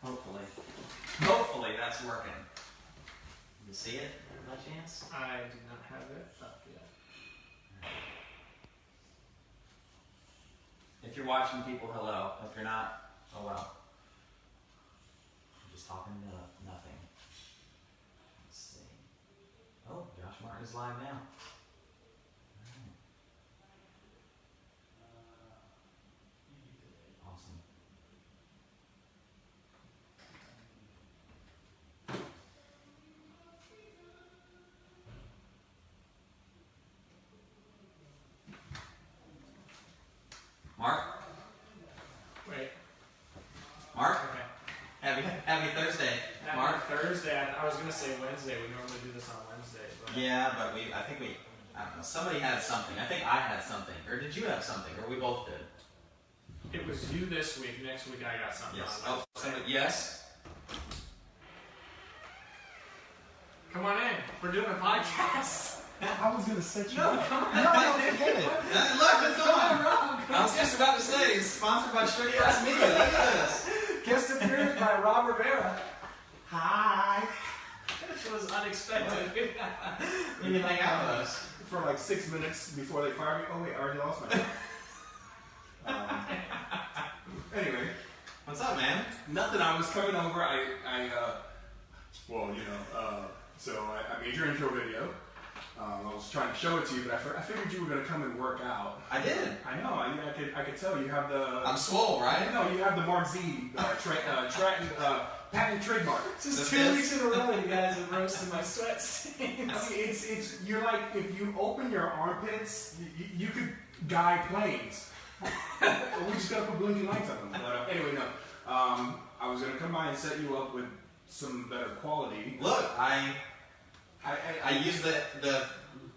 Hopefully. Hopefully that's working. You see it by chance? I do not have it up yet. If you're watching, people, hello. If you're not, oh well. I'm just talking to nothing. Let's see. Oh, Josh Martin is live now. Awesome. Mark? Wait. Mark? Okay. Happy Thursday. Mark? Thursday. I was going to say Wednesday. We normally do this on Wednesday. But... Yeah, but I don't know, somebody had something. I think I had something. Or did you have something? Or we both did. It was you this week. Next week I got something. Yes. On Somebody, yes? Come on in. We're doing a podcast. I was going to set you No, up. come on. No, forget it. Look, it's on. I was just about to say, it's sponsored by Shitty Ass Media. Look at this. Guest appearance by Rob Rivera. Hi. It was unexpected. You can hang out with us. For like 6 minutes before they fired me. Oh wait, I already lost my job. Anyway. What's up, man? Nothing. I was coming over. So I made your intro video. I was trying to show it to you, but I figured you were going to come and work out. I did. I know. I could tell you have the. I'm swole, right? No, you have the Mark Z patent trademark. Just 2 weeks in a row, you guys have roasted my sweat stains. It's you're like if you open your armpits, you could guide planes. We just gotta put blinking lights on them. But anyway, no. I was gonna come by and set you up with some better quality. Look, I used the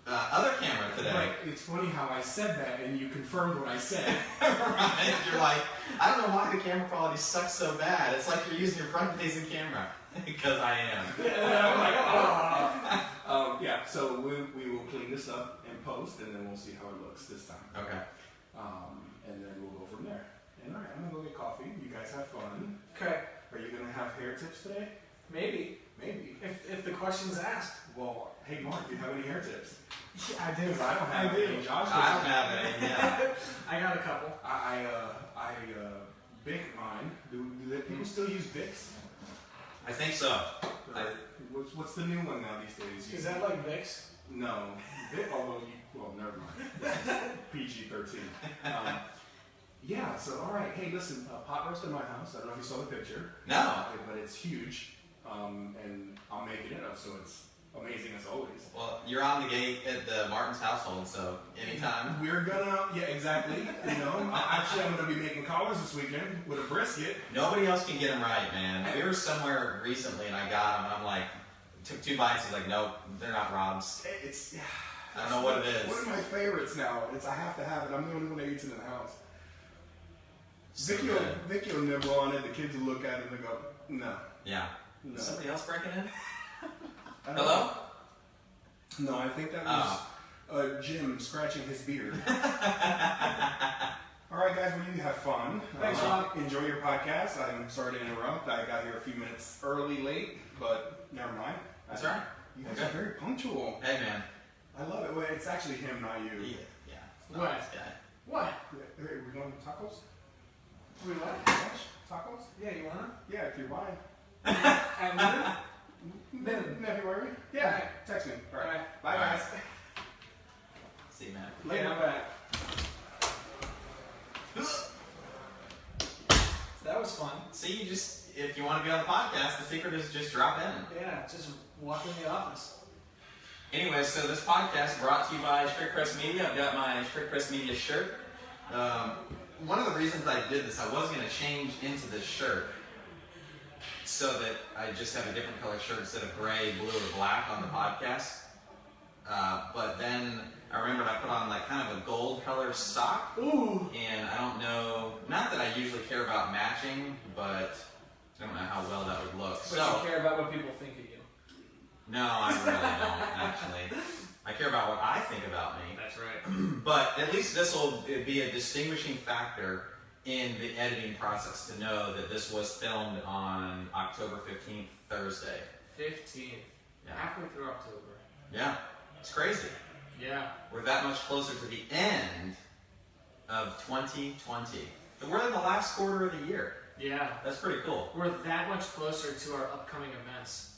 other camera today. Right. It's funny how I said that and you confirmed what I said. Right? You're like, I don't know why the camera quality sucks so bad. It's like you're using your front-facing camera. Because I am. Yeah, so we will clean this up and post, and then we'll see how it looks this time. Okay. And then we'll go from there. And all right, I'm going to go get coffee. You guys have fun. Okay. Are you going to have hair tips today? Maybe. Maybe. If the question's asked. Well, hey Mark, do you have any hair tips? Yeah, I do. I don't have any. Josh I don't have any, yeah. I got a couple. I Bic mine. Do people still use Bics? I think so. What's the new one now these days? Is that like Vicks? No. Well, never mind. PG-13. Yeah, so all right. Hey, listen, pot roast in my house. I don't know if you saw the picture. No. But it's huge. And I'm making it up, so it's amazing as always. Well, you're on the gate at the Martin's household, so anytime. We're gonna, yeah, exactly. You know, actually, I'm gonna be making collars this weekend with a brisket. Nobody else can get them right, man. We were somewhere recently, and I got them, and I'm like, took 2 bites, and like, nope, they're not Rob's. It's. I don't know what it is. One of my favorites now. I have to have it. I'm the only one that eats it in the house. So Vicky will nibble on it. The kids will look at it and they go, no. Yeah. No. Is somebody else breaking in? Hello? No, I think that was Jim scratching his beard. All right, guys, well, you have fun. Thanks, Rob. Enjoy your podcast. I'm sorry to interrupt. I got here a few minutes late, but never mind. That's right. You guys are very punctual. Hey, man. I love it. Well, it's actually him, not you. Yeah. What? This guy. What? Hey, we going to tacos? We what? Tacos? Yeah, you wanna? Yeah, if you're buying. And then? February? Yeah. All right. Text me. All right. Alright. Bye, All right. guys. See you, man. Later. I'm back. That was fun. See, if you want to be on the podcast, the secret is just drop in. Yeah, just walk in the office. Anyway, so this podcast brought to you by Strict Press Media. I've got my Strict Press Media shirt. One of the reasons I did this, I was going to change into this shirt so that I just have a different color shirt instead of gray, blue, or black on the podcast. But then I remembered I put on like kind of a gold color sock. Ooh. And I don't know, not that I usually care about matching, but I don't know how well that would look. But you care about what people think of you. No, I really don't, actually. I care about what I think about me. That's right. But at least this will be a distinguishing factor in the editing process to know that this was filmed on October 15th, Thursday. 15th. Yeah. Halfway through October. Yeah, it's crazy. Yeah. We're that much closer to the end of 2020. We're in the last quarter of the year. Yeah. That's pretty cool. We're that much closer to our upcoming events.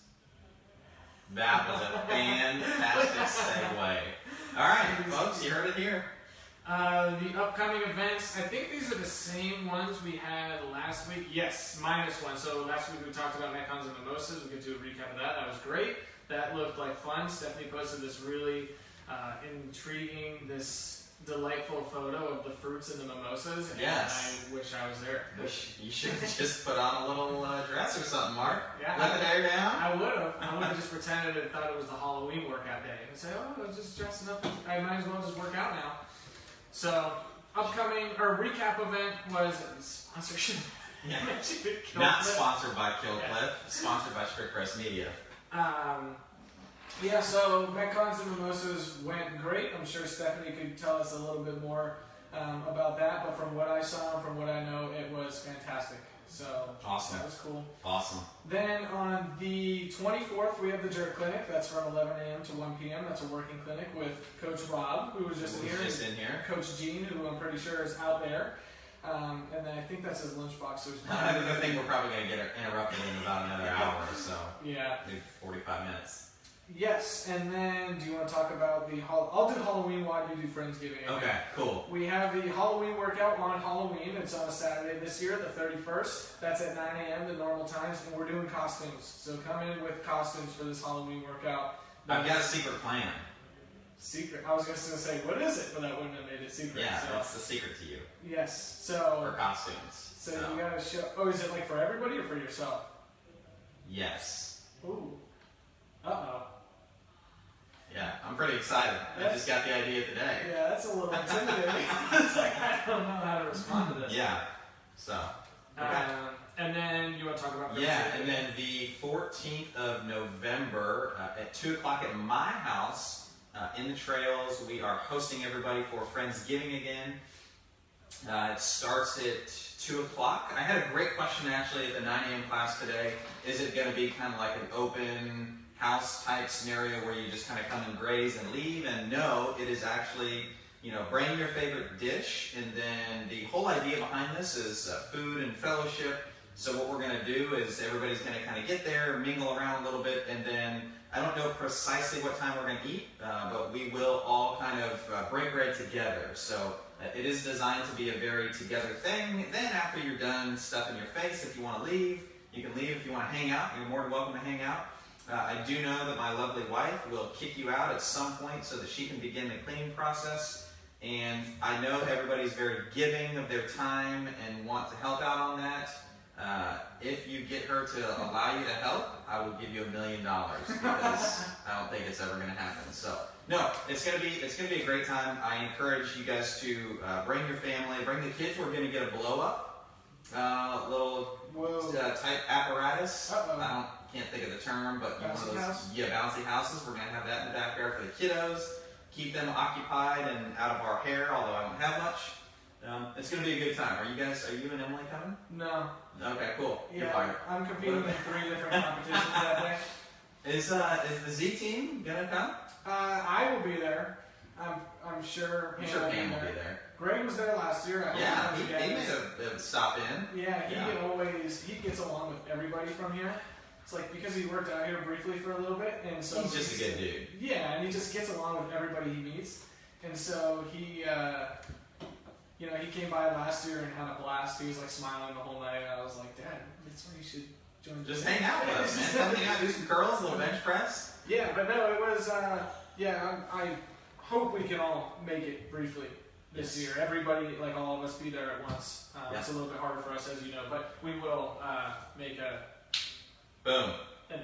That was a fantastic segue. All right, folks, you heard it here. The upcoming events, I think these are the same ones we had last week. Yes, minus one. So last week we talked about Metcons and Mimosas. We'll get to a recap of that. That was great. That looked like fun. Stephanie posted this really intriguing, this delightful photo of the fruits and the mimosas. And Yes. I wish I was there. You should have just put on a little dress or something, Mark. Yeah, Let the hair down. I would have just pretended and thought it was the Halloween workout day. And say, oh, I was just dressing up. I might as well just work out now. So, upcoming, or recap event was sponsorship. Yeah. Kill Not Clip. sponsored by Kill Clip, sponsored by Strict Crest Media. Yeah, so Metcons and Mimosas went great. I'm sure Stephanie could tell us a little bit more about that, but from what I saw and from what I know, it was fantastic. So Awesome. That was cool. Awesome. Then on the 24th, we have the Jerk Clinic. That's from 11 a.m. to 1 p.m. That's a working clinic with Coach Rob, who was just in here. Coach Gene, who I'm pretty sure is out there. And then I think that's his lunchbox. So I think we're probably going to get interrupted in about another hour or so. Yeah. Maybe 45 minutes. Yes, and then do you want to talk about the I'll do Halloween while you do Friendsgiving. Okay, cool. We have the Halloween workout on Halloween. It's on a Saturday this year, the 31st. That's at 9 a.m. the normal times, and we're doing costumes. So come in with costumes for this Halloween workout. I've got a secret plan. Secret? I was just going to say, what is it? But that wouldn't have made it secret. Yeah, so. that's the secret to you. Yes, so... For costumes. So you got to show... Oh, is it like for everybody or for yourself? Yes. Ooh. Uh-oh. Yeah, I'm pretty excited. I just got the idea today. Yeah, that's a little intimidating. It's like, I don't know how to respond to this. Yeah. So. Okay. And then you want to talk about... Yeah, and then the 14th of November at 2 o'clock at my house in the trails, we are hosting everybody for Friendsgiving again. It starts at 2 o'clock. I had a great question actually at the 9 a.m. class today. Is it going to be kind of like an open house type scenario where you just kind of come and graze and leave? And no, it is actually, bring your favorite dish, and then the whole idea behind this is food and fellowship. So what we're going to do is everybody's going to kind of get there, mingle around a little bit, and then I don't know precisely what time we're going to eat, but we will all kind of break bread together. So it is designed to be a very together thing. Then after you're done stuffing your face, if you want to leave, you can leave. If you want to hang out, you're more than welcome to hang out. I do know that my lovely wife will kick you out at some point so that she can begin the cleaning process. And I know everybody's very giving of their time and want to help out on that. If you get her to allow you to help, I will give you $1 million because I don't think it's ever going to happen. So no, it's going to be a great time. I encourage you guys to bring your family, bring the kids. We're going to get a blow up, little type apparatus. I can't think of the term, but one of those bouncy houses. We're going to have that in the backyard for the kiddos. Keep them occupied and out of our hair, although I don't have much. It's going to be a good time. Are you and Emily coming? No. Okay, cool. Yeah, You're fired. I'm competing in 3 different competitions that day. Is the Z team going to come? I will be there. I'm sure Pam will be there. Greg was there last year. He made a stop in. Yeah, he gets along with everybody from here. It's like because he worked out here briefly for a little bit, and so he's just a good dude. Yeah, and he just gets along with everybody he meets, and so he came by last year and had a blast. He was like smiling the whole night. I was like, Dad, that's where you should join. Just hang out with us, man. Come hang out, do some curls, a little bench press. Yeah, but no, it was. I hope we can all make it briefly this year. Everybody, like all of us, be there at once. It's a little bit harder for us, as you know, but we will make an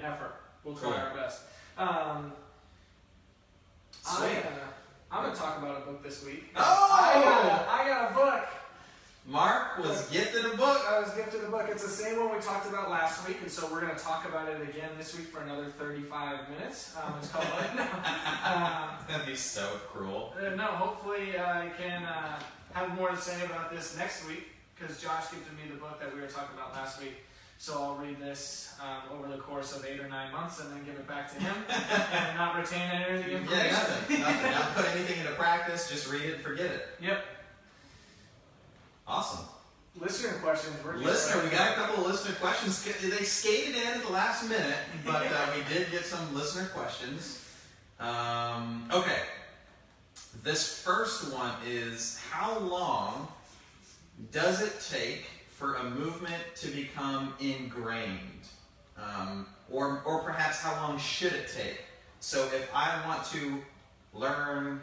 effort. We'll try our best. I'm going to talk about a book this week. Oh! I got a book. Mark was gifted a book. I was gifted a book. It's the same one we talked about last week, and so we're going to talk about it again this week for another 35 minutes. It's called That'd be so cruel. No, hopefully I can have more to say about this next week. because Josh gifted me the book that we were talking about last week. So I'll read this over the course of 8 or 9 months and then give it back to him and not retain any of the information. Yeah, nothing. Not put anything into practice, just read it and forget it. Yep. Awesome. Listener questions. We got a couple of listener questions. They skated in at the last minute, but we did get some listener questions. Okay. This first one is, how long does it take for a movement to become ingrained? Or perhaps how long should it take? So if I want to learn,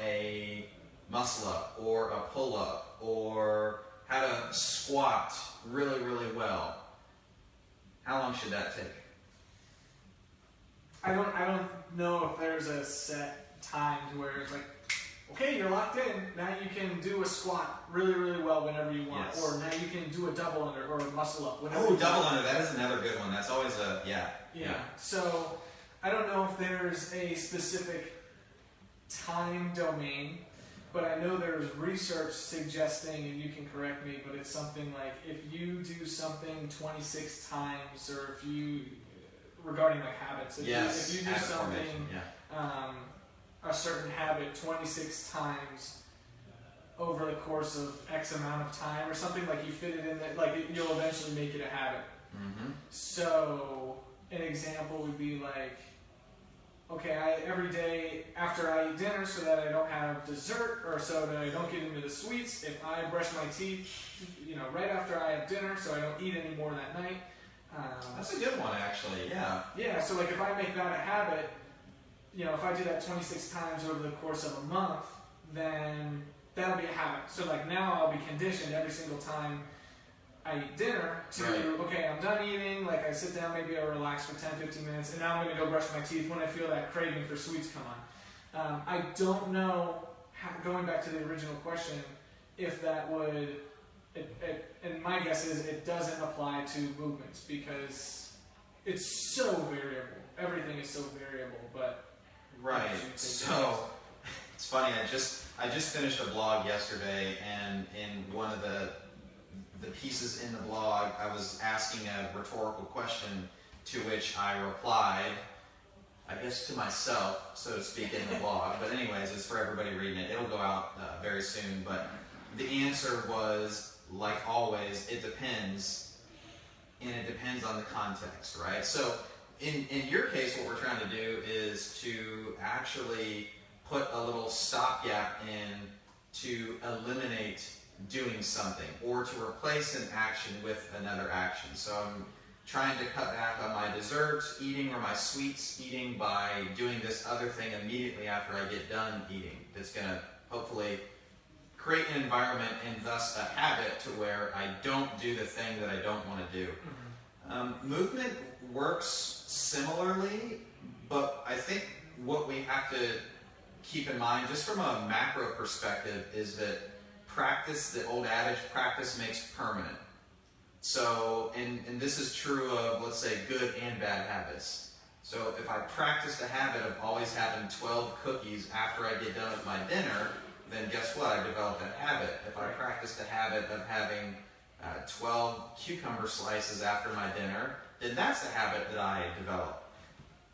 a muscle up or a pull up or how to squat really, really well, how long should that take? I don't know if there's a set time to where it's like, okay, you're locked in. Now you can do a squat really, really well whenever you want. Yes. Or now you can do a double under or a muscle up whenever Oh, you double want. under, that is another good one. That's always a, yeah. So I don't know if there's a specific time domain, but I know there's research suggesting, and you can correct me, but it's something like if you do something 26 times, or if you, regarding like habits, if you do something, a certain habit 26 times over the course of X amount of time, or something, like you fit it in that, like you'll eventually make it a habit. Mm-hmm. So an example would be like, okay, every day after I eat dinner, so that I don't have dessert, or so that I don't get into the sweets, if I brush my teeth, right after I have dinner, so I don't eat any more that night. That's a good one, actually, yeah. Yeah, so like if I make that a habit, if I do that 26 times over the course of a month, then that'll be a habit. So like now I'll be conditioned every single time I eat dinner to, okay, I'm done eating, like I sit down, maybe I relax for 10, 15 minutes, and now I'm going to go brush my teeth when I feel that craving for sweets come on. I don't know, going back to the original question, if that would, and my guess is it doesn't apply to movements because it's so variable. Everything is so variable, but... Right, so it's funny, I just finished a blog yesterday, and in one of the pieces in the blog, I was asking a rhetorical question to which I replied, I guess to myself, so to speak, in the blog. But anyways, it's for everybody reading it. It'll go out very soon. But the answer was, like always, it depends, and it depends on the context, right? So in your case, what we're trying to do is to actually put a little stopgap in to eliminate doing something, or to replace an action with another action. So I'm trying to cut back on my dessert eating or my sweets eating by doing this other thing immediately after I get done eating. That's going to hopefully create an environment and thus a habit to where I don't do the thing that I don't want to do. Mm-hmm. Movement works similarly, but I think what we have to keep in mind, just from a macro perspective, is that practice, the old adage, practice makes permanent. So, and this is true of, let's say, good and bad habits. So if I practiced a habit of always having 12 cookies after I get done with my dinner, then guess what? I developed that habit. If I practiced the habit of having 12 cucumber slices after my dinner, then that's the habit that I developed.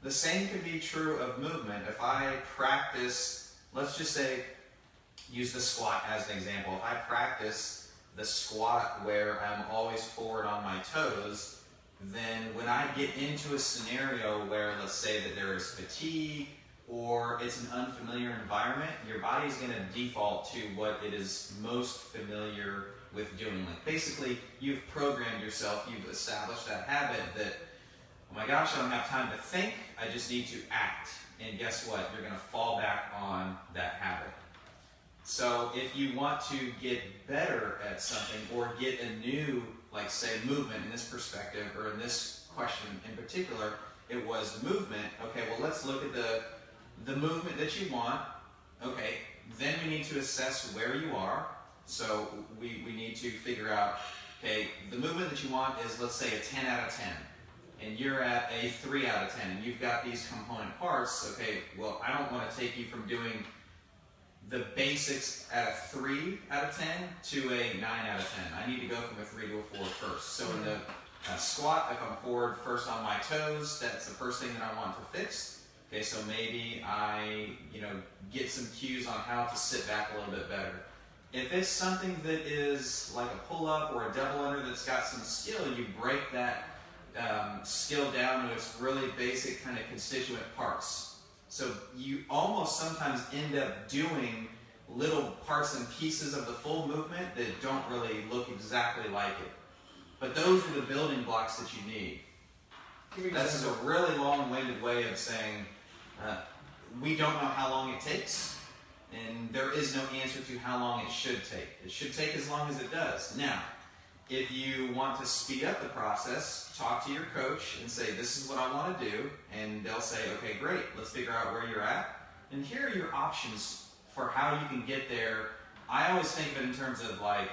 The same could be true of movement. If I practice, let's just say, use the squat as an example. If I practice the squat where I'm always forward on my toes, then when I get into a scenario where, let's say that there is fatigue or it's an unfamiliar environment, your body's going to default to what it is most familiar with doing. Like basically, you've programmed yourself, you've established that habit that, oh my gosh, I don't have time to think, I just need to act. And guess what? You're going to fall back on that habit. So if you want to get better at something or get a new, like say, movement in this perspective, or in this question in particular, it was movement. Okay, well, let's look at the movement that you want. Okay, then we need to assess where you are. So we need to figure out, okay, the movement that you want is, let's say, a 10 out of 10. And you're at a 3 out of 10, and you've got these component parts. Okay, well, I don't want to take you from doing the basics at a 3 out of 10 to a 9 out of 10. I need to go from a 3 to a 4 first. So in the squat, if I'm forward first on my toes, that's the first thing that I want to fix. Okay, so maybe I, get some cues on how to sit back a little bit better. If it's something that is like a pull-up or a double under that's got some skill, you break that skill down to its really basic kind of constituent parts. So you almost sometimes end up doing little parts and pieces of the full movement that don't really look exactly like it. But those are the building blocks that you need. This is a really long-winded way of saying we don't know how long it takes, and there is no answer to how long it should take. It should take as long as it does. Now, if you want to speed up the process, talk to your coach and say, this is what I want to do, and they'll say, okay, great, let's figure out where you're at, and here are your options for how you can get there. I always think of it in terms of like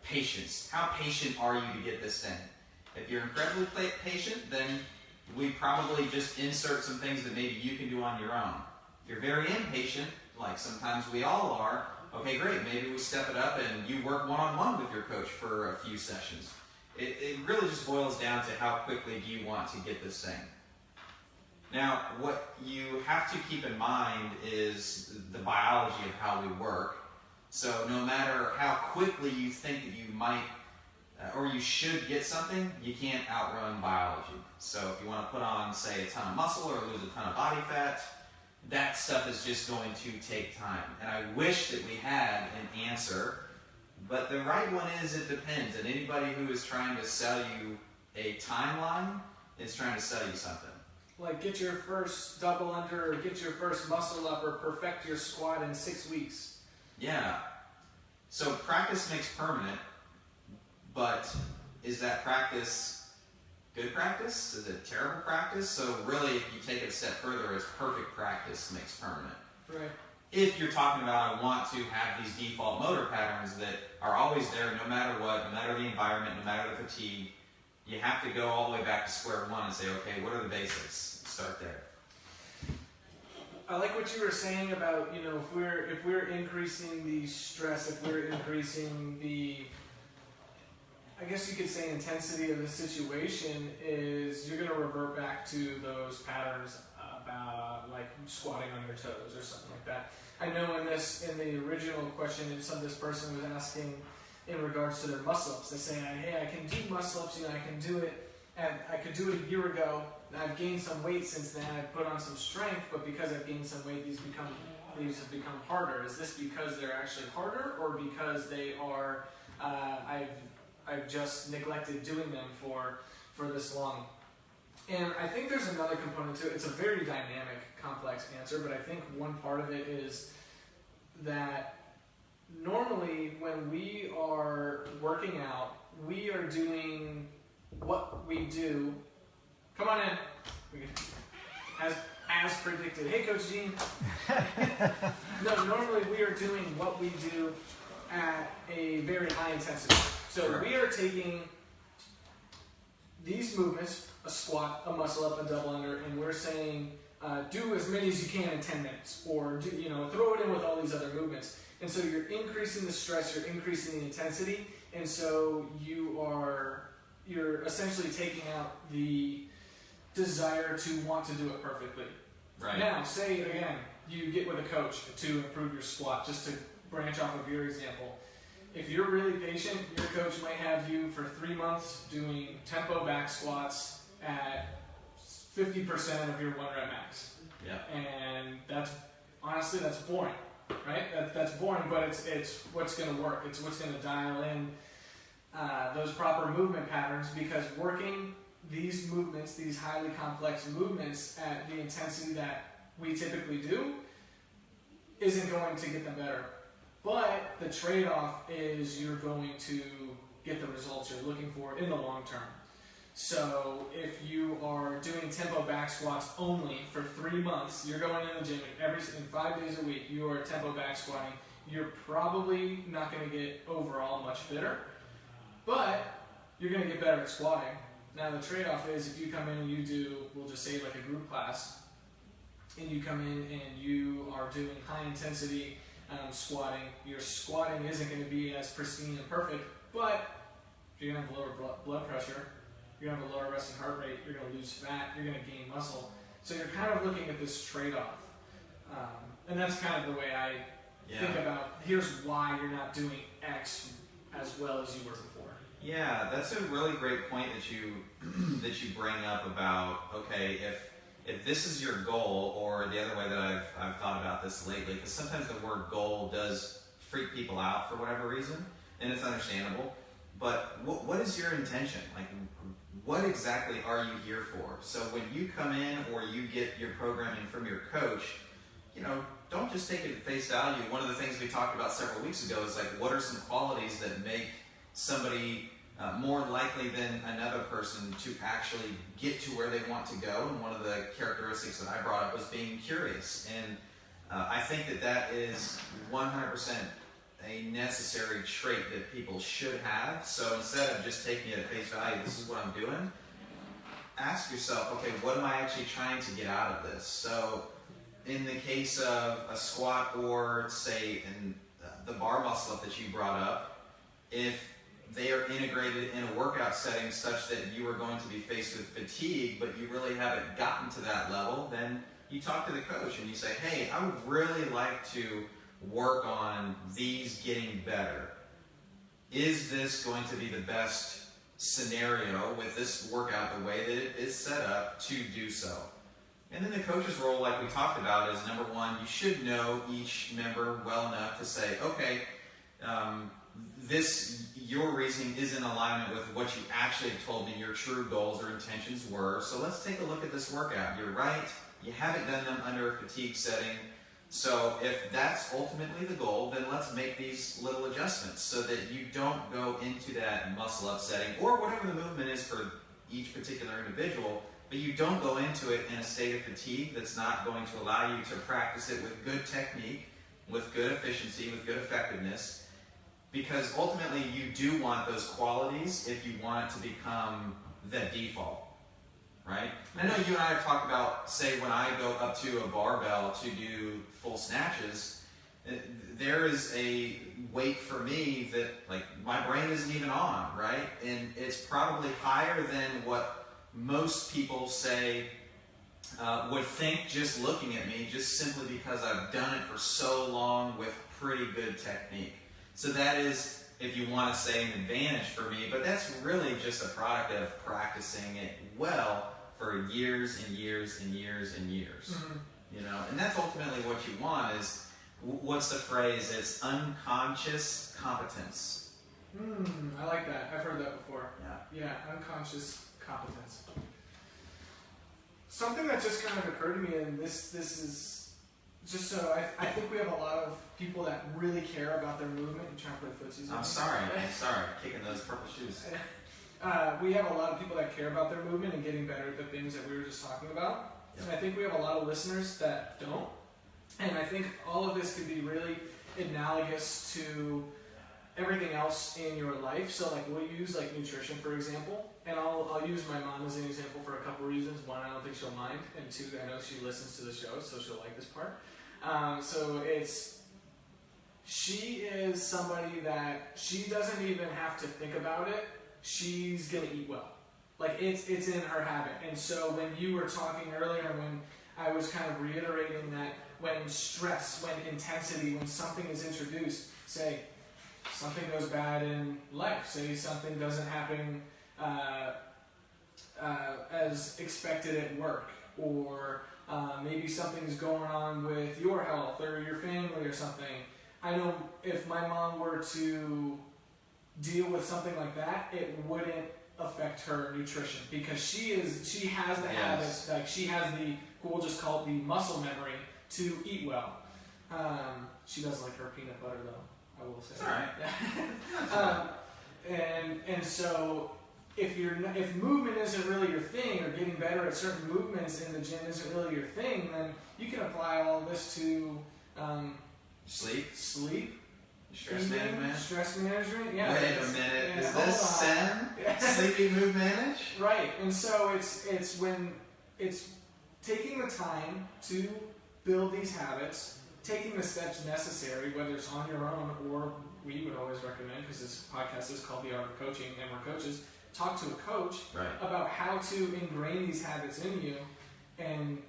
patience. How patient are you to get this thing? If you're incredibly patient, then we probably just insert some things that maybe you can do on your own. If you're very impatient, like sometimes we all are, okay, great, maybe we step it up and you work one-on-one with your coach for a few sessions. It really just boils down to how quickly do you want to get this thing. Now, what you have to keep in mind is the biology of how we work. So no matter how quickly you think that you might or you should get something, you can't outrun biology. So if you want to put on, say, a ton of muscle or lose a ton of body fat, that stuff is just going to take time. And I wish that we had an answer, but the right one is it depends. And anybody who is trying to sell you a timeline is trying to sell you something. Like get your first double under, or get your first muscle up, or perfect your squat in 6 weeks. Yeah. So practice makes permanent, but is that practice good practice? Is it terrible practice? So really, if you take it a step further, it's perfect practice makes permanent. Right. If you're talking about I want to have these default motor patterns that are always there no matter what, no matter the environment, no matter the fatigue, you have to go all the way back to square one and say, okay, what are the basics? Start there. I like what you were saying about, if we're increasing the stress, if we're increasing the, I guess you could say intensity of the situation, is you're going to revert back to those patterns about like squatting on your toes or something like that. I know in the original question, this person was asking in regards to their muscle-ups. They say, hey, I can do muscle-ups, I can do it, and I could do it a year ago. I've gained some weight since then. I've put on some strength, but because I've gained some weight, these have become harder. Is this because they're actually harder, or because they are? I've just neglected doing them for this long. And I think there's another component to it. It's a very dynamic, complex answer, but I think one part of it is that normally when we are working out, we are doing what we do. Come on in. As predicted. Hey, Coach Gene. No, normally we are doing what we do at a very high intensity. So Correct. We are taking these movements, a squat, a muscle up, a double under, and we're saying do as many as you can in 10 minutes, or throw it in with all these other movements. And so you're increasing the stress, you're increasing the intensity, and so you're essentially taking out the desire to want to do it perfectly. Right. Now, say again, you get with a coach to improve your squat, just to branch off of your example. If you're really patient, your coach might have you for 3 months doing tempo back squats at 50% of your 1 rep max. Yeah. And that's boring, right? That's boring, but it's what's going to work. It's what's going to dial in those proper movement patterns, because working these movements, these highly complex movements at the intensity that we typically do, isn't going to get them better. But the trade-off is you're going to get the results you're looking for in the long term. So if you are doing tempo back squats only for 3 months, you're going in the gym in 5 days a week, you are tempo back squatting, you're probably not going to get overall much fitter, but you're going to get better at squatting. Now the trade-off is if you come in and you do, we'll just say like a group class, and you come in and you are doing high intensity squatting. Your squatting isn't going to be as pristine and perfect, but you're going to have lower blood pressure, you're going to have a lower resting heart rate, you're going to lose fat, you're going to gain muscle. So you're kind of looking at this trade-off. And that's kind of the way I think about, here's why you're not doing X as well as you were before. Yeah, that's a really great point that you bring up about, okay, if this is your goal, or the other way that I've thought about this lately, because sometimes the word goal does freak people out for whatever reason, and it's understandable, but what is your intention? Like, what exactly are you here for? So when you come in or you get your programming from your coach, don't just take it at face value. One of the things we talked about several weeks ago is like, what are some qualities that make somebody more likely than another person to actually get to where they want to go? And one of the characteristics that I brought up was being curious. And I think that is 100% a necessary trait that people should have. So instead of just taking it at face value, this is what I'm doing, ask yourself, okay, what am I actually trying to get out of this? So in the case of a squat, or say in the bar muscle up that you brought up, if they are integrated in a workout setting such that you are going to be faced with fatigue, but you really haven't gotten to that level, then you talk to the coach and you say, hey, I would really like to work on these getting better. Is this going to be the best scenario with this workout the way that it is set up to do so? And then the coach's role, like we talked about, is number one, you should know each member well enough to say, okay, your reasoning is in alignment with what you actually have told me your true goals or intentions were. So let's take a look at this workout. You're right. You haven't done them under a fatigue setting. So if that's ultimately the goal, then let's make these little adjustments so that you don't go into that muscle up setting, or whatever the movement is for each particular individual, but you don't go into it in a state of fatigue that's not going to allow you to practice it with good technique, with good efficiency, with good effectiveness, because ultimately you do want those qualities if you want it to become the default, right? I know you and I have talked about, say, when I go up to a barbell to do full snatches, there is a weight for me that, like, my brain isn't even on, right? And it's probably higher than what most people say would think just looking at me, just simply because I've done it for so long with pretty good technique. So that is, if you want to say, an advantage for me, but that's really just a product of practicing it well for years and years and years and years. Mm-hmm. And that's ultimately what you want is, what's the phrase? It's unconscious competence. I like that. I've heard that before. Yeah, unconscious competence. Something that just kind of occurred to me, and this is just so I think we have a lot of people that really care about their movement and trying to play footsies. I'm sorry, kicking those purple shoes. We have a lot of people that care about their movement and getting better at the things that we were just talking about. Yep. And I think we have a lot of listeners that don't. And I think all of this could be really analogous to everything else in your life. So like we'll use like nutrition, for example, and I'll use my mom as an example for a couple reasons. One, I don't think she'll mind, and two, I know she listens to the show, so she'll like this part. She is somebody that she doesn't even have to think about it. She's gonna eat well. Like it's in her habit. And so when you were talking earlier, when I was kind of reiterating that when stress, when intensity, when something is introduced, say something goes bad in life, say something doesn't happen as expected at work, or maybe something's going on with your health or your family or something. I know if my mom were to deal with something like that, it wouldn't affect her nutrition, because she has the habits, like she has we'll just call it the muscle memory to eat well. She does like her peanut butter though, I will say. All right. And so if movement isn't really your thing, or getting better at certain movements in the gym isn't really your thing, then you can apply all this to sleep. Stress management? Yeah. Wait a minute. Is this Sen? Sleepy Move Manage? Right. And so it's when it's taking the time to build these habits taking the steps necessary, whether it's on your own or we would always recommend, because this podcast is called The Art of Coaching and we're coaches, talk to a coach about how to ingrain these habits in you and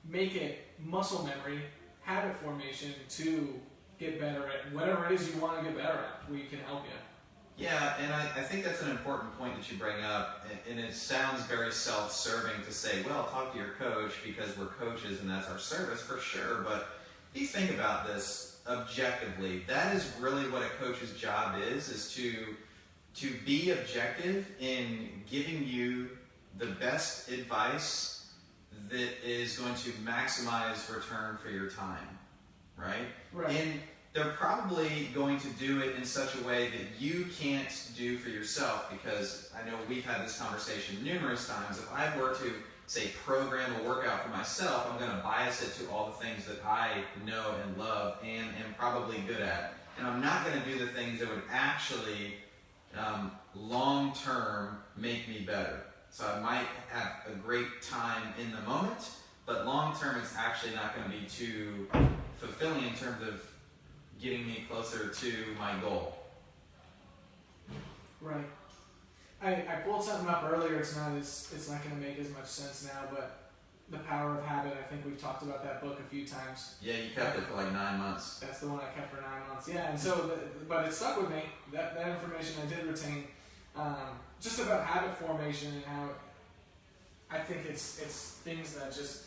make it muscle memory, habit formation to get better at whatever it is you want to get better at. We can help you. Yeah, and I think that's an important point that you bring up, and it sounds very self-serving to say, well, talk to your coach because we're coaches and that's our service, for sure, but if you think about this objectively, that is really what a coach's job is to be objective in giving you the best advice that is going to maximize return for your time, right? And they're probably going to do it in such a way that you can't do for yourself, because I know we've had this conversation numerous times. If I were to, say, program a workout for myself, I'm going to bias it to all the things that I know and love and am probably good at. And I'm not going to do the things that would actually long-term make me better. So I might have a great time in the moment, but long-term it's actually not going to be too fulfilling in terms of getting me closer to my goal. Right. I pulled something up earlier. It's not going to make as much sense now, but The Power of Habit, I think we've talked about that book a few times. Yeah, you kept it for like 9 months. That's the one I kept for 9 months. Yeah, and so, but it stuck with me. That information I did retain. Just about habit formation and how I think it's things that just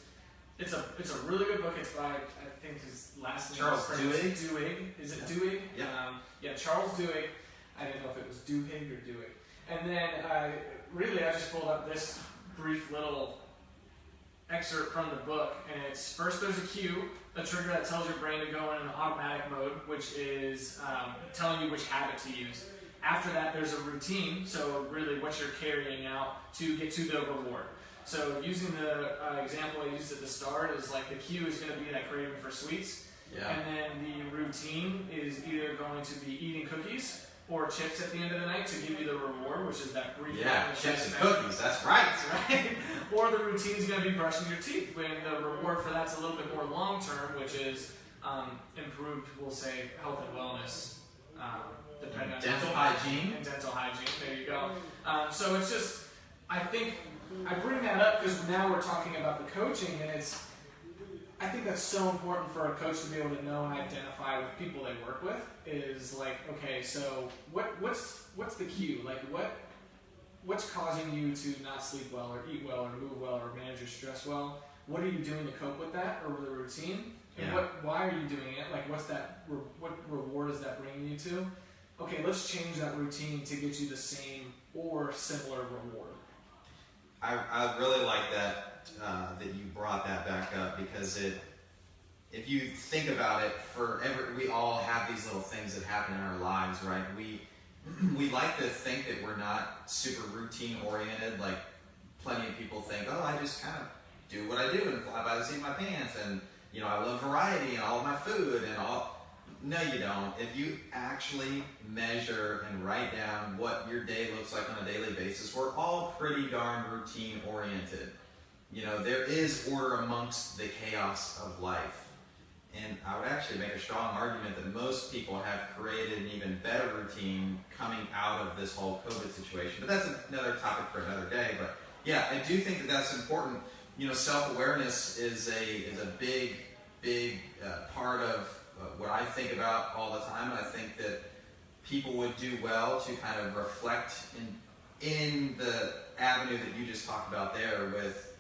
it's a really good book. It's by, I think his last name Charles Duhigg. Duhigg. Is it Duhigg? Yeah. Charles Duhigg. I didn't know if it was Duhigg or Duhigg. And then really I just pulled up this brief little excerpt from the book, and it's first there's a cue, a trigger that tells your brain to go in an automatic mode, which is telling you which habit to use. After that, there's a routine, so really what you're carrying out to get to the reward. So using the example I used at the start is like the cue is going to be that craving for sweets, and then the routine is either going to be eating cookies or chips at the end of the night to give you the reward, which is that brief chips and cookies, that's right. Or the routine is going to be brushing your teeth, when the reward for that's a little bit more long-term, which is improved, we'll say, health and wellness. Depending on dental hygiene. And dental hygiene, there you go. So it's just, I think, I bring that up because now we're talking about the coaching, and I think that's so important for a coach to be able to know and identify with people they work with, is like, okay, so what's the cue? Like what's causing you to not sleep well or eat well or move well or manage your stress well? What are you doing to cope with that, or with the routine? And why are you doing it? Like what reward is that bringing you to? Okay, let's change that routine to get you the same or similar reward. I really like that you brought that back up, because if you think about it, we all have these little things that happen in our lives, right? We like to think that we're not super routine oriented. Like plenty of people think, oh, I just kind of do what I do and fly by the seat of my pants, and I love variety and all of my food and all. No, you don't. If you actually measure and write down what your day looks like on a daily basis, we're all pretty darn routine oriented. There is order amongst the chaos of life. And I would actually make a strong argument that most people have created an even better routine coming out of this whole COVID situation. But that's another topic for another day. But yeah, I do think that that's important. Self-awareness is a big part of what I think about all the time, and I think that people would do well to kind of reflect in the avenue that you just talked about there with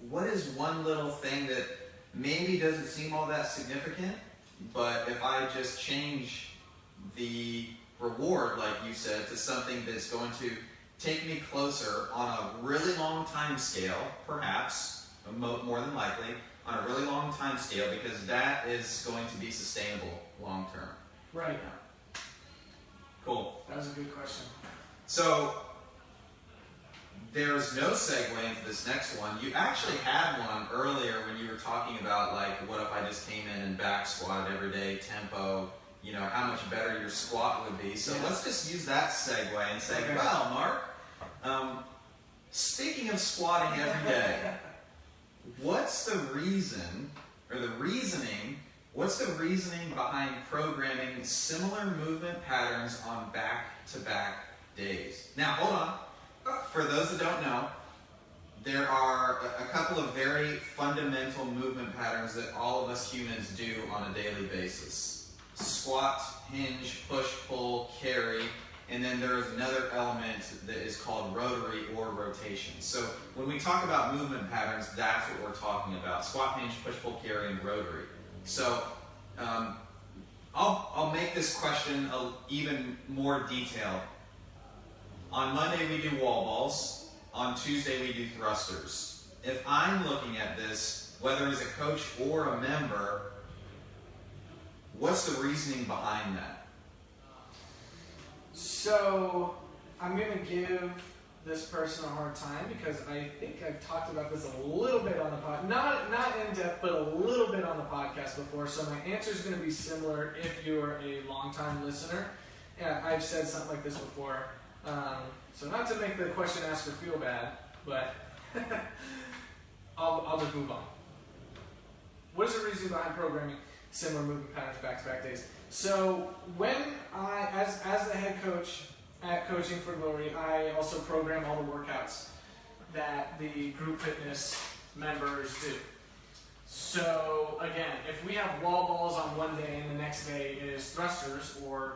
what is one little thing that maybe doesn't seem all that significant, but if I just change the reward, like you said, to something that's going to take me closer on a really long time scale, perhaps, more than likely, on a really long time scale, because that is going to be sustainable long term. Right. Cool. That was a good question. So, there's no segue into this next one. You actually had one earlier when you were talking about, like, what if I just came in and back squatted every day, tempo, how much better your squat would be. So let's just use that segue and say, well, Mark, speaking of squatting every day, what's the reason or the reasoning What's the reasoning behind programming similar movement patterns on back-to-back days? Now, hold on. For those that don't know, there are a couple of very fundamental movement patterns that all of us humans do on a daily basis. Squat, hinge, push, pull, carry, and then there is another element that is called rotary or rotation. So when we talk about movement patterns, that's what we're talking about. Squat, hinge, push, pull, carry, and rotary. So I'll make this question even more detailed. On Monday we do wall balls. On Tuesday we do thrusters. If I'm looking at this, whether as a coach or a member, what's the reasoning behind that? So I'm going to give this person a hard time because I think I've talked about this a little bit on the podcast, not in depth, but a little bit on the podcast before. So my answer is going to be similar if you're a longtime listener. Yeah, I've said something like this before. So not to make the question asker feel bad, but I'll just move on. What is the reason behind programming similar movement patterns back-to-back days? So when I, as the head coach at Coaching for Glory, I also program all the workouts that the group fitness members do. So again, if we have wall balls on one day and the next day is thrusters, or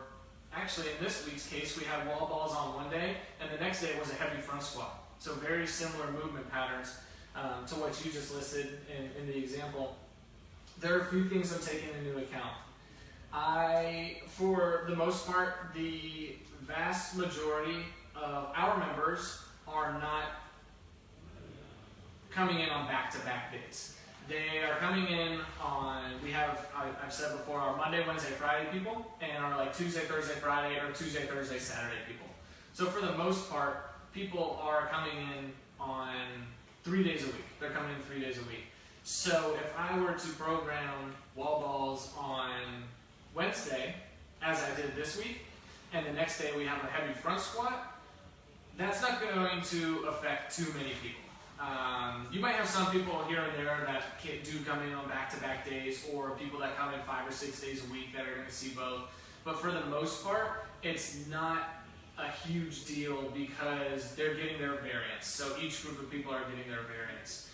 actually in this week's case, we had wall balls on one day and the next day was a heavy front squat. So very similar movement patterns to what you just listed in the example. There are a few things I'm taking into account. For the most part, the vast majority of our members are not coming in on back-to-back days. They are coming in on, I've said before, our Monday, Wednesday, Friday people, and our like Tuesday, Thursday, Friday, or Tuesday, Thursday, Saturday people. So for the most part, people are coming in on 3 days a week. They're coming in 3 days a week. So if I were to program wall balls on Wednesday, as I did this week, and the next day we have a heavy front squat, that's not going to affect too many people. You might have some people here and there that do come in on back-to-back days, or people that come in 5 or 6 days a week that are going to see both. But for the most part, it's not a huge deal because they're getting their variance. So each group of people are getting their variance.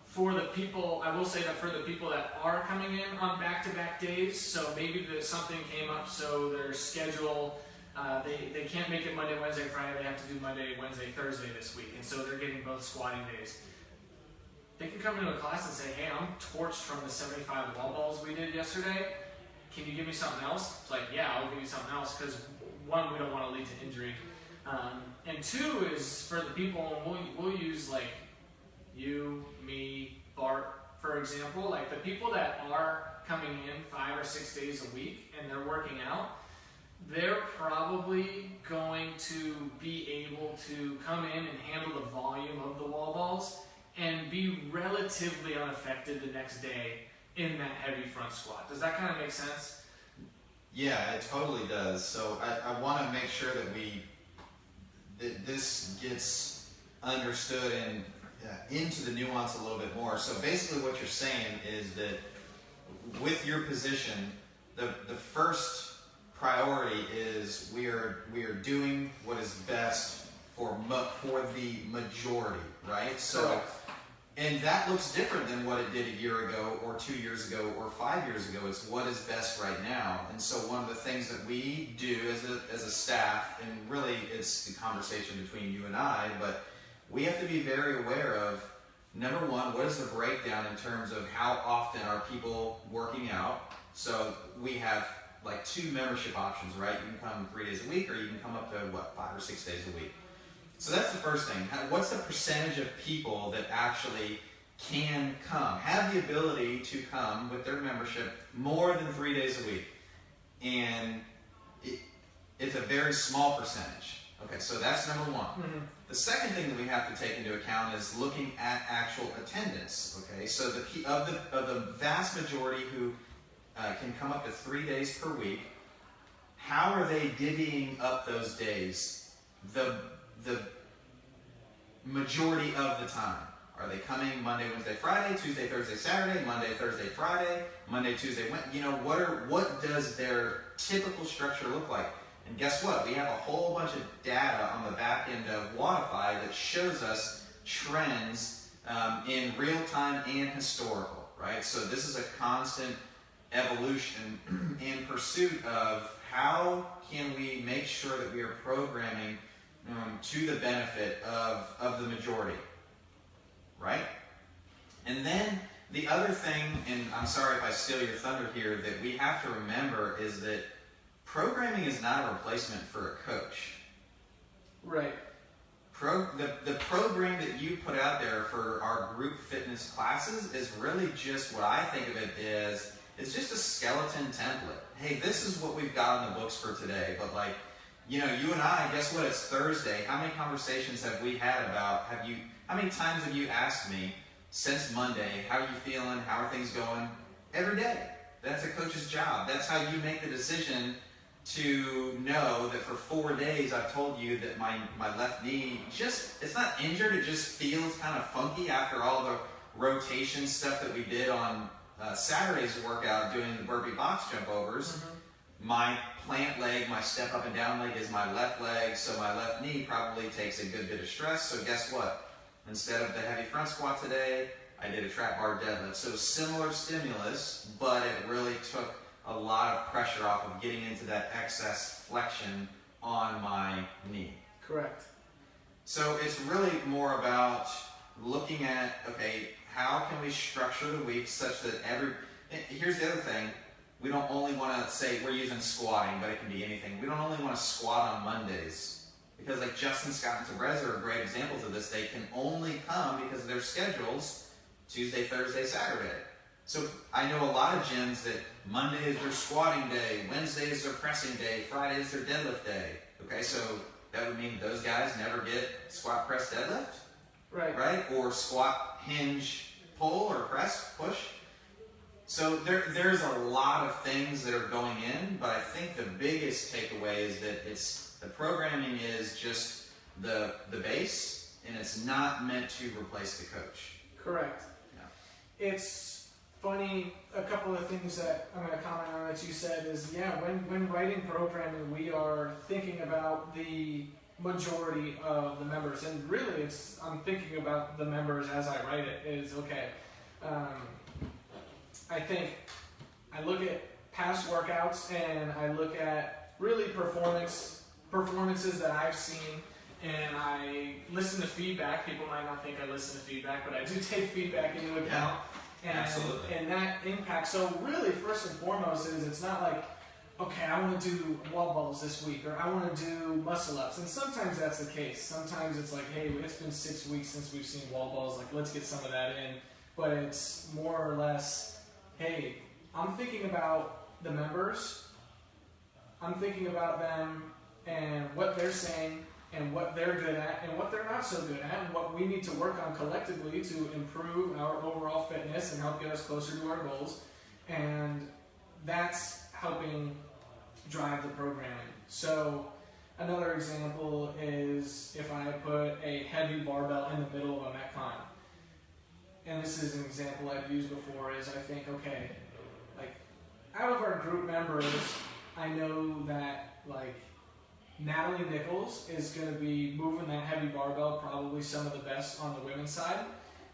For the people, I will say that for the people that are coming in on back-to-back days, so maybe something came up, so their schedule, they can't make it Monday, Wednesday, Friday, they have to do Monday, Wednesday, Thursday this week, and so they're getting both squatting days. They can come into a class and say, hey, I'm torched from the 75 wall balls we did yesterday. Can you give me something else? It's like, yeah, I'll give you something else, because one, we don't want to lead to injury. And two is for the people, we'll use like you, me, Bart, for example, like the people that are coming in 5 or 6 days a week and they're working out, they're probably going to be able to come in and handle the volume of the wall balls and be relatively unaffected the next day in that heavy front squat. Does that kind of make sense? Yeah, it totally does. So I want to make sure that this gets understood and into the nuance a little bit more. So basically what you're saying is that with your position, the first priority is we are doing what is best for the majority, right? So, correct. And that looks different than what it did a year ago or 2 years ago or 5 years ago. It's what is best right now. And so one of the things that we do as a staff, and really it's the conversation between you and I, but we have to be very aware of, number one, what is the breakdown in terms of how often are people working out? So we have like 2 membership options, right? You can come 3 days a week, or you can come up to, 5 or 6 days a week. So that's the first thing. What's the percentage of people that actually can come, have the ability to come with their membership more than 3 days a week? And it's a very small percentage. Okay, so that's number one. Mm-hmm. The second thing that we have to take into account is looking at actual attendance. Okay, so of the vast majority who can come up to 3 days per week, how are they divvying up those days? The majority of the time. Are they coming Monday, Wednesday, Friday, Tuesday, Thursday, Saturday, Monday, Thursday, Friday, Monday, Tuesday, Wednesday? You know, what does their typical structure look like? And guess what? We have a whole bunch of data on the back end of Wodify that shows us trends in real time and historical, right? So this is a constant evolution in pursuit of how can we make sure that we are programming to the benefit of the majority, right? And then the other thing, and I'm sorry if I steal your thunder here, that we have to remember is that programming is not a replacement for a coach. Right. The program that you put out there for our group fitness classes is really just what I think of it as. It's just a skeleton template. Hey, this is what we've got on the books for today. But like, you know, you and I, guess what? It's Thursday. How many conversations have we had about, how many times have you asked me since Monday, how are you feeling? How are things going? Every day. That's a coach's job. That's how you make the decision to know that for 4 days I've told you that my left knee it's not injured, it just feels kind of funky after all the rotation stuff that we did on Saturday's workout doing the burpee box jump overs. Mm-hmm. My plant leg, my step up and down leg is my left leg, so my left knee probably takes a good bit of stress. So guess what? Instead of the heavy front squat today, I did a trap bar deadlift. So similar stimulus, but it really took a lot of pressure off of getting into that excess flexion on my knee. Correct. So it's really more about looking at, okay, how can we structure the week such that here's the other thing, we don't only want to say we're using squatting, but it can be anything. We don't only want to squat on Mondays, because like Justin, Scott, and Teresa are great examples of this. They can only come because of their schedules Tuesday, Thursday, Saturday. So I know a lot of gyms that Monday is their squatting day, Wednesday is their pressing day, Friday is their deadlift day. Okay, so that would mean those guys never get squat, press, deadlift, right? Or squat, hinge, pull, or press, push. So there's a lot of things that are going in, but I think the biggest takeaway is that the programming is just the base, and it's not meant to replace the coach. Correct. Yeah. It's funny, a couple of things that I'm going to comment on that you said is, when writing programming, we are thinking about the majority of the members, and really I'm thinking about the members as I write it, is okay. I think I look at past workouts and I look at really performances that I've seen, and I listen to feedback. People might not think I listen to feedback, but I do take feedback into account. Yeah, absolutely. And that impacts. So really, first and foremost, is it's not like, okay, I want to do wall balls this week, or I want to do muscle ups. And sometimes that's the case. Sometimes it's like, hey, it's been 6 weeks since we've seen wall balls. Like, let's get some of that in. But it's more or less, hey, I'm thinking about the members. I'm thinking about them and what they're saying and what they're good at and what they're not so good at, and what we need to work on collectively to improve our overall fitness and help get us closer to our goals. And that's helping drive the programming. So another example is if I put a heavy barbell in the middle of a Metcon. And this is an example I've used before, is I think, okay, like, out of our group members, I know that, like, Natalie Nichols is going to be moving that heavy barbell, probably some of the best on the women's side,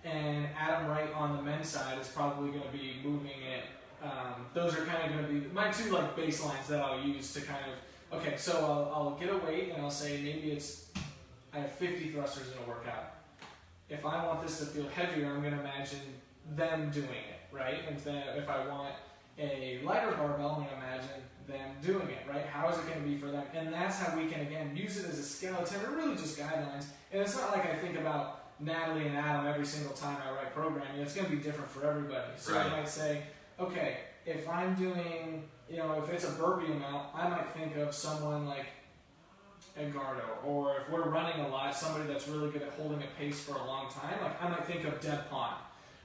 and Adam Wright on the men's side is probably going to be moving it. Those are kind of going to be my two like baselines that I'll use to kind of, okay, so I'll get a weight and I'll say maybe I have 50 thrusters in a workout. If I want this to feel heavier, I'm going to imagine them doing it, right? And then if I want a lighter barbell, I'm going to imagine them doing it, right? How is it going to be for them? And that's how we can, again, use it as a skeleton, or really just guidelines. And it's not like I think about Natalie and Adam every single time I write programming. It's going to be different for everybody. So right. I might say, okay, if I'm doing, if it's a burpee amount, I might think of someone like Edgardo, or if we're running a lot, somebody that's really good at holding a pace for a long time, like I might think of Deb Pond,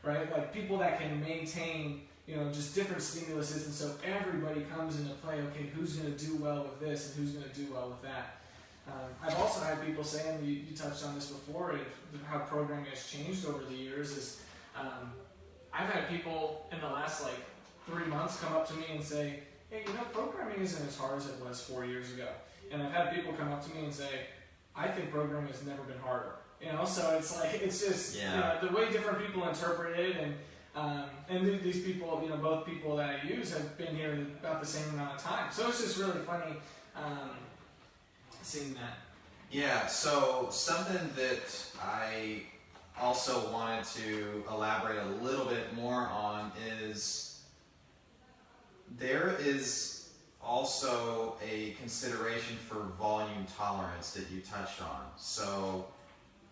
right? Like people that can maintain, just different stimuluses, and so everybody comes into play. Okay, who's going to do well with this, and who's going to do well with that? I've also had people saying, you touched on this before, how programming has changed over the years, is I've had people in the last 3 months come up to me and say, hey, programming isn't as hard as it was 4 years ago. And I've had people come up to me and say, I think programming has never been harder. So it's just the way different people interpret it, and these people, both people that I use have been here about the same amount of time. So it's just really funny seeing that. Yeah, so something that I also wanted to elaborate a little bit more on is there is also a consideration for volume tolerance that you touched on. So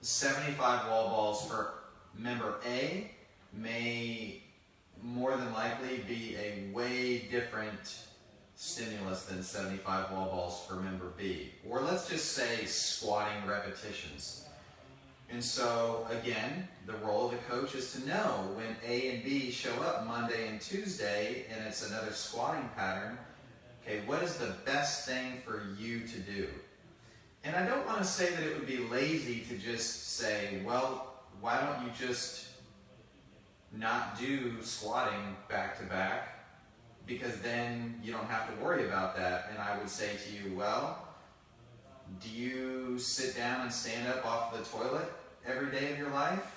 75 wall balls for member A may more than likely be a way different stimulus than 75 wall balls for member B. Or let's just say squatting repetitions. And so, again, the role of the coach is to know when A and B show up Monday and Tuesday and it's another squatting pattern, okay, what is the best thing for you to do? And I don't want to say that it would be lazy to just say, well, why don't you just not do squatting back to back, because then you don't have to worry about that. And I would say to you, well, do you sit down and stand up off the toilet every day of your life?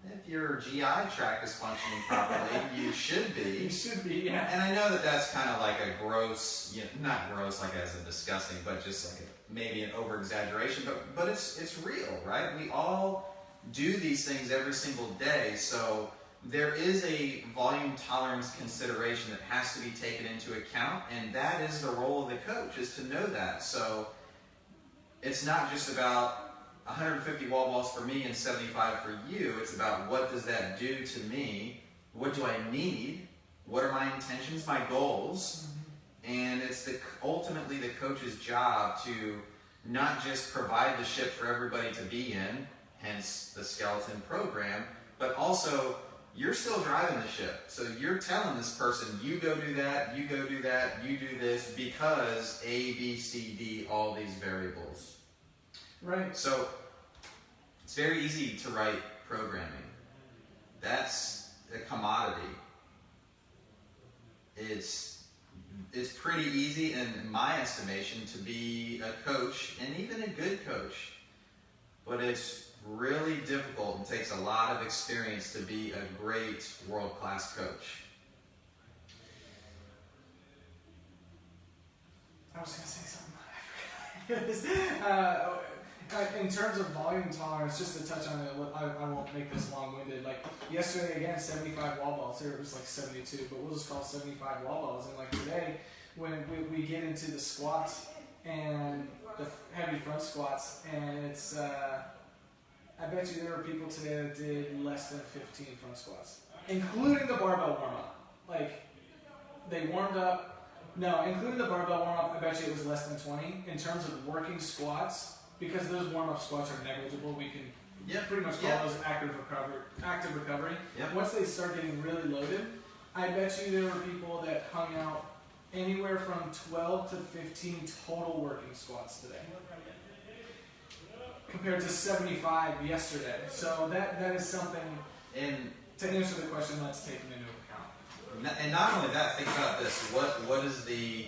If your GI tract is functioning properly, you should be. You should be, yeah. And I know that that's kind of like a gross, not gross like as in disgusting, but just like maybe an over-exaggeration, but it's real, right? We all do these things every single day, so there is a volume tolerance consideration that has to be taken into account, and that is the role of the coach, is to know that. So it's not just about 150 wall balls for me and 75 for you. It's about what does that do to me? What do I need? What are my intentions, my goals? And it's ultimately the coach's job to not just provide the ship for everybody to be in, hence the skeleton program, but also you're still driving the ship. So you're telling this person, you go do that, you go do that, you do this, because A, B, C, D, all these variables. Right. So it's very easy to write programming. That's a commodity. It's pretty easy, in my estimation, to be a coach, and even a good coach. But it's really difficult and takes a lot of experience to be a great world-class coach. I was going to say something. I forgot. In terms of volume tolerance, just to touch on it, I won't make this long-winded. Yesterday, again, 75 wall balls. Here it was 72, but we'll just call it 75 wall balls. And today, when we get into the squats and the heavy front squats, and it's, I bet you there were people today that did less than 15 front squats, including the barbell warm-up. They warmed up, including the barbell warm-up, I bet you it was less than 20. In terms of working squats, because those warm-up squats are negligible, we can pretty much call those active recovery. Yep. Once they start getting really loaded, I bet you there were people that hung out anywhere from 12 to 15 total working squats today, compared to 75 yesterday. So that is something, and to answer the question, let's take them into account. And not only that, think about this. What is the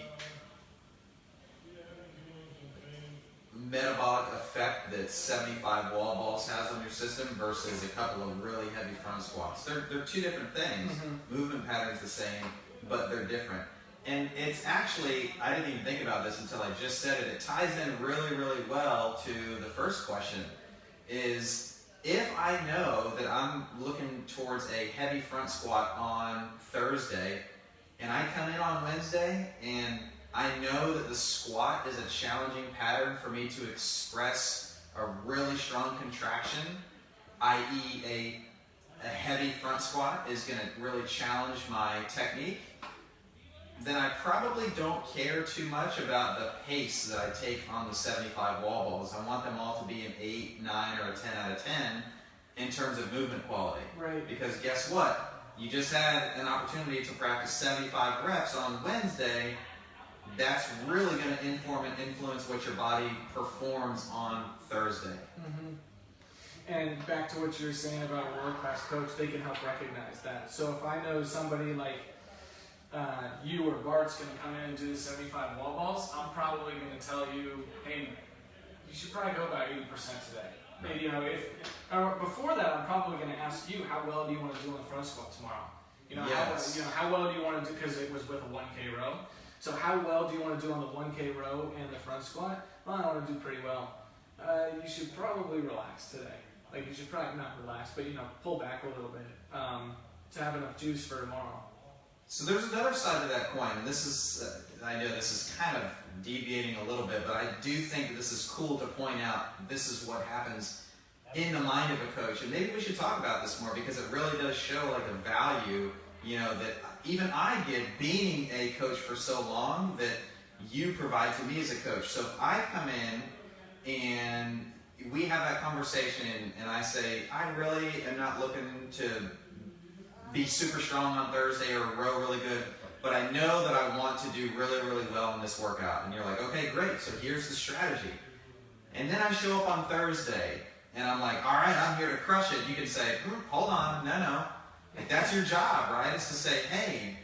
metabolic effect that 75 wall balls has on your system versus a couple of really heavy front squats? They're two different things. Mm-hmm. Movement pattern's the same, but they're different. And it's actually, I didn't even think about this until I just said it. It ties in really, really well to the first question, is if I know that I'm looking towards a heavy front squat on Thursday, and I come in on Wednesday, and I know that the squat is a challenging pattern for me to express a really strong contraction, i.e. a heavy front squat is going to really challenge my technique, then I probably don't care too much about the pace that I take on the 75 wall balls. I want them all to be an 8, 9, or a 10 out of 10 in terms of movement quality. Right. Because guess what? You just had an opportunity to practice 75 reps on Wednesday, that's really going to inform and influence what your body performs on Thursday. Mm-hmm. And back to what you were saying about a world-class coach, they can help recognize that. So if I know somebody like you or Bart's going to come in and do the 75 wall balls, I'm probably going to tell you, hey, you should probably go about 80% today. Maybe, you know, before that, I'm probably going to ask you, how well do you want to do on the front squat tomorrow? You know, yes. how well do you want to do, because it was with a 1K row. So how well do you want to do on the 1K row and the front squat? Well, I want to do pretty well. You should probably relax today. Like, you should probably not relax, but, you know, pull back a little bit to have enough juice for tomorrow. So there's another side to that coin, and this is, I know this is kind of deviating a little bit, but I do think that this is cool to point out this is what happens in the mind of a coach. And maybe we should talk about this more, because it really does show like a value, you know, that even I get being a coach for so long that you provide to me as a coach. So if I come in and we have that conversation and I say, I really am not looking to be super strong on Thursday or row really good, but I know that I want to do really, really well in this workout. And you're like, okay, great, so here's the strategy. And then I show up on Thursday and I'm like, all right, I'm here to crush it. You can say, hold on, no. Like, that's your job, right? It's to say, hey,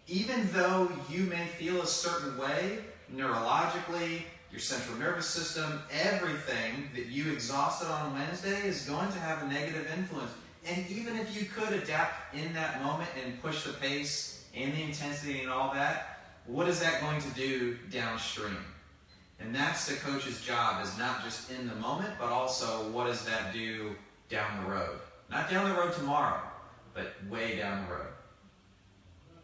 even though you may feel a certain way, neurologically, your central nervous system, everything that you exhausted on Wednesday is going to have a negative influence. And even if you could adapt in that moment and push the pace and the intensity and all that, what is that going to do downstream? And that's the coach's job, is not just in the moment, but also what does that do down the road? Not down the road tomorrow, but way down the road.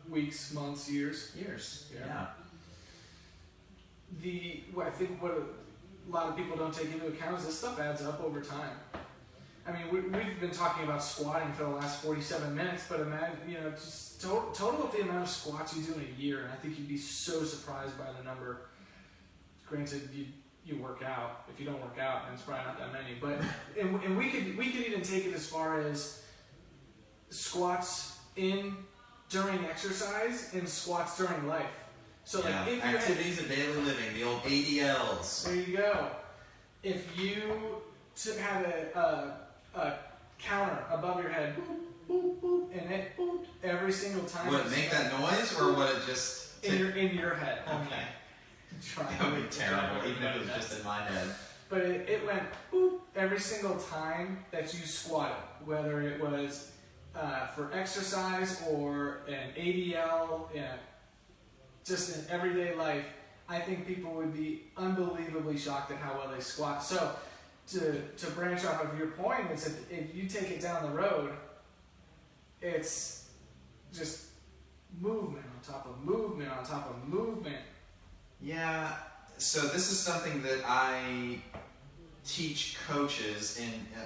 Weeks, months, years. Years, yeah. I think what a lot of people don't take into account is this stuff adds up over time. I mean, we've been talking about squatting for the last 47 minutes, but imagine, you know, just total up the amount of squats you do in a year, and I think you'd be so surprised by the number. Granted, you work out. If you don't work out, then it's probably not that many. But and we could even take it as far as squats during exercise and squats during life. So like, if you're activities of daily living, the old ADLs. There you go. If you had a counter above your head, boop, boop, boop, and it booped every single time. Would it make that noise, or would it just in your head? Okay. That would be terrible, even if it was just in my head. But it went boop every single time that you squatted, whether it was for exercise or an ADL, just in everyday life. I think people would be unbelievably shocked at how well they squat. So to branch off of your point, it's if you take it down the road, it's just movement on top of movement on top of movement. Yeah, so this is something that I teach coaches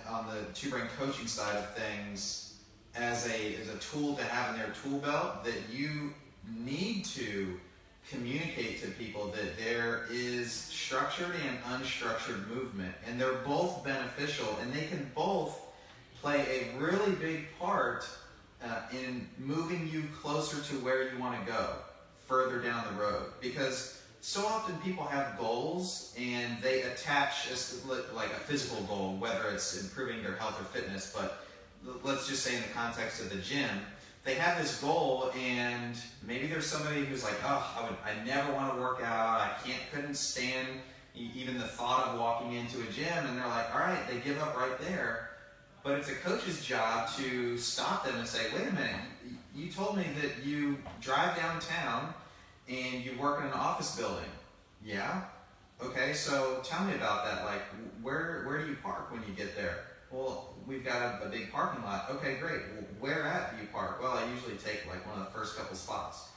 on the Two Brain coaching side of things as a tool to have in their tool belt, that you need to communicate to people that there is structured and unstructured movement, and they're both beneficial, and they can both play a really big part in moving you closer to where you want to go, further down the road. Because so often people have goals and they attach like a physical goal, whether it's improving their health or fitness, but let's just say in the context of the gym, they have this goal, and maybe there's somebody who's like, oh, I never want to work out, I couldn't stand even the thought of walking into a gym, and they're like, all right, they give up right there. But it's a coach's job to stop them and say, wait a minute, you told me that you drive downtown and you work in an office building. Yeah? Okay, so tell me about that. Like, where do you park when you get there? Well, we've got a big parking lot. Okay, great. Well, where at do you park? Well, I usually take like one of the first couple spots.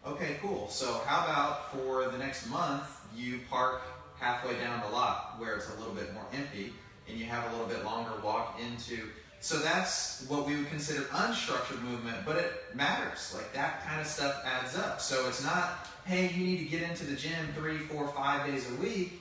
Okay, cool. So how about for the next month, you park halfway down the lot where it's a little bit more empty, and you have a little bit longer walk into. So that's what we would consider unstructured movement, but it matters. Like, that kind of stuff adds up. So it's not, hey, you need to get into the gym 3, 4, 5 days a week.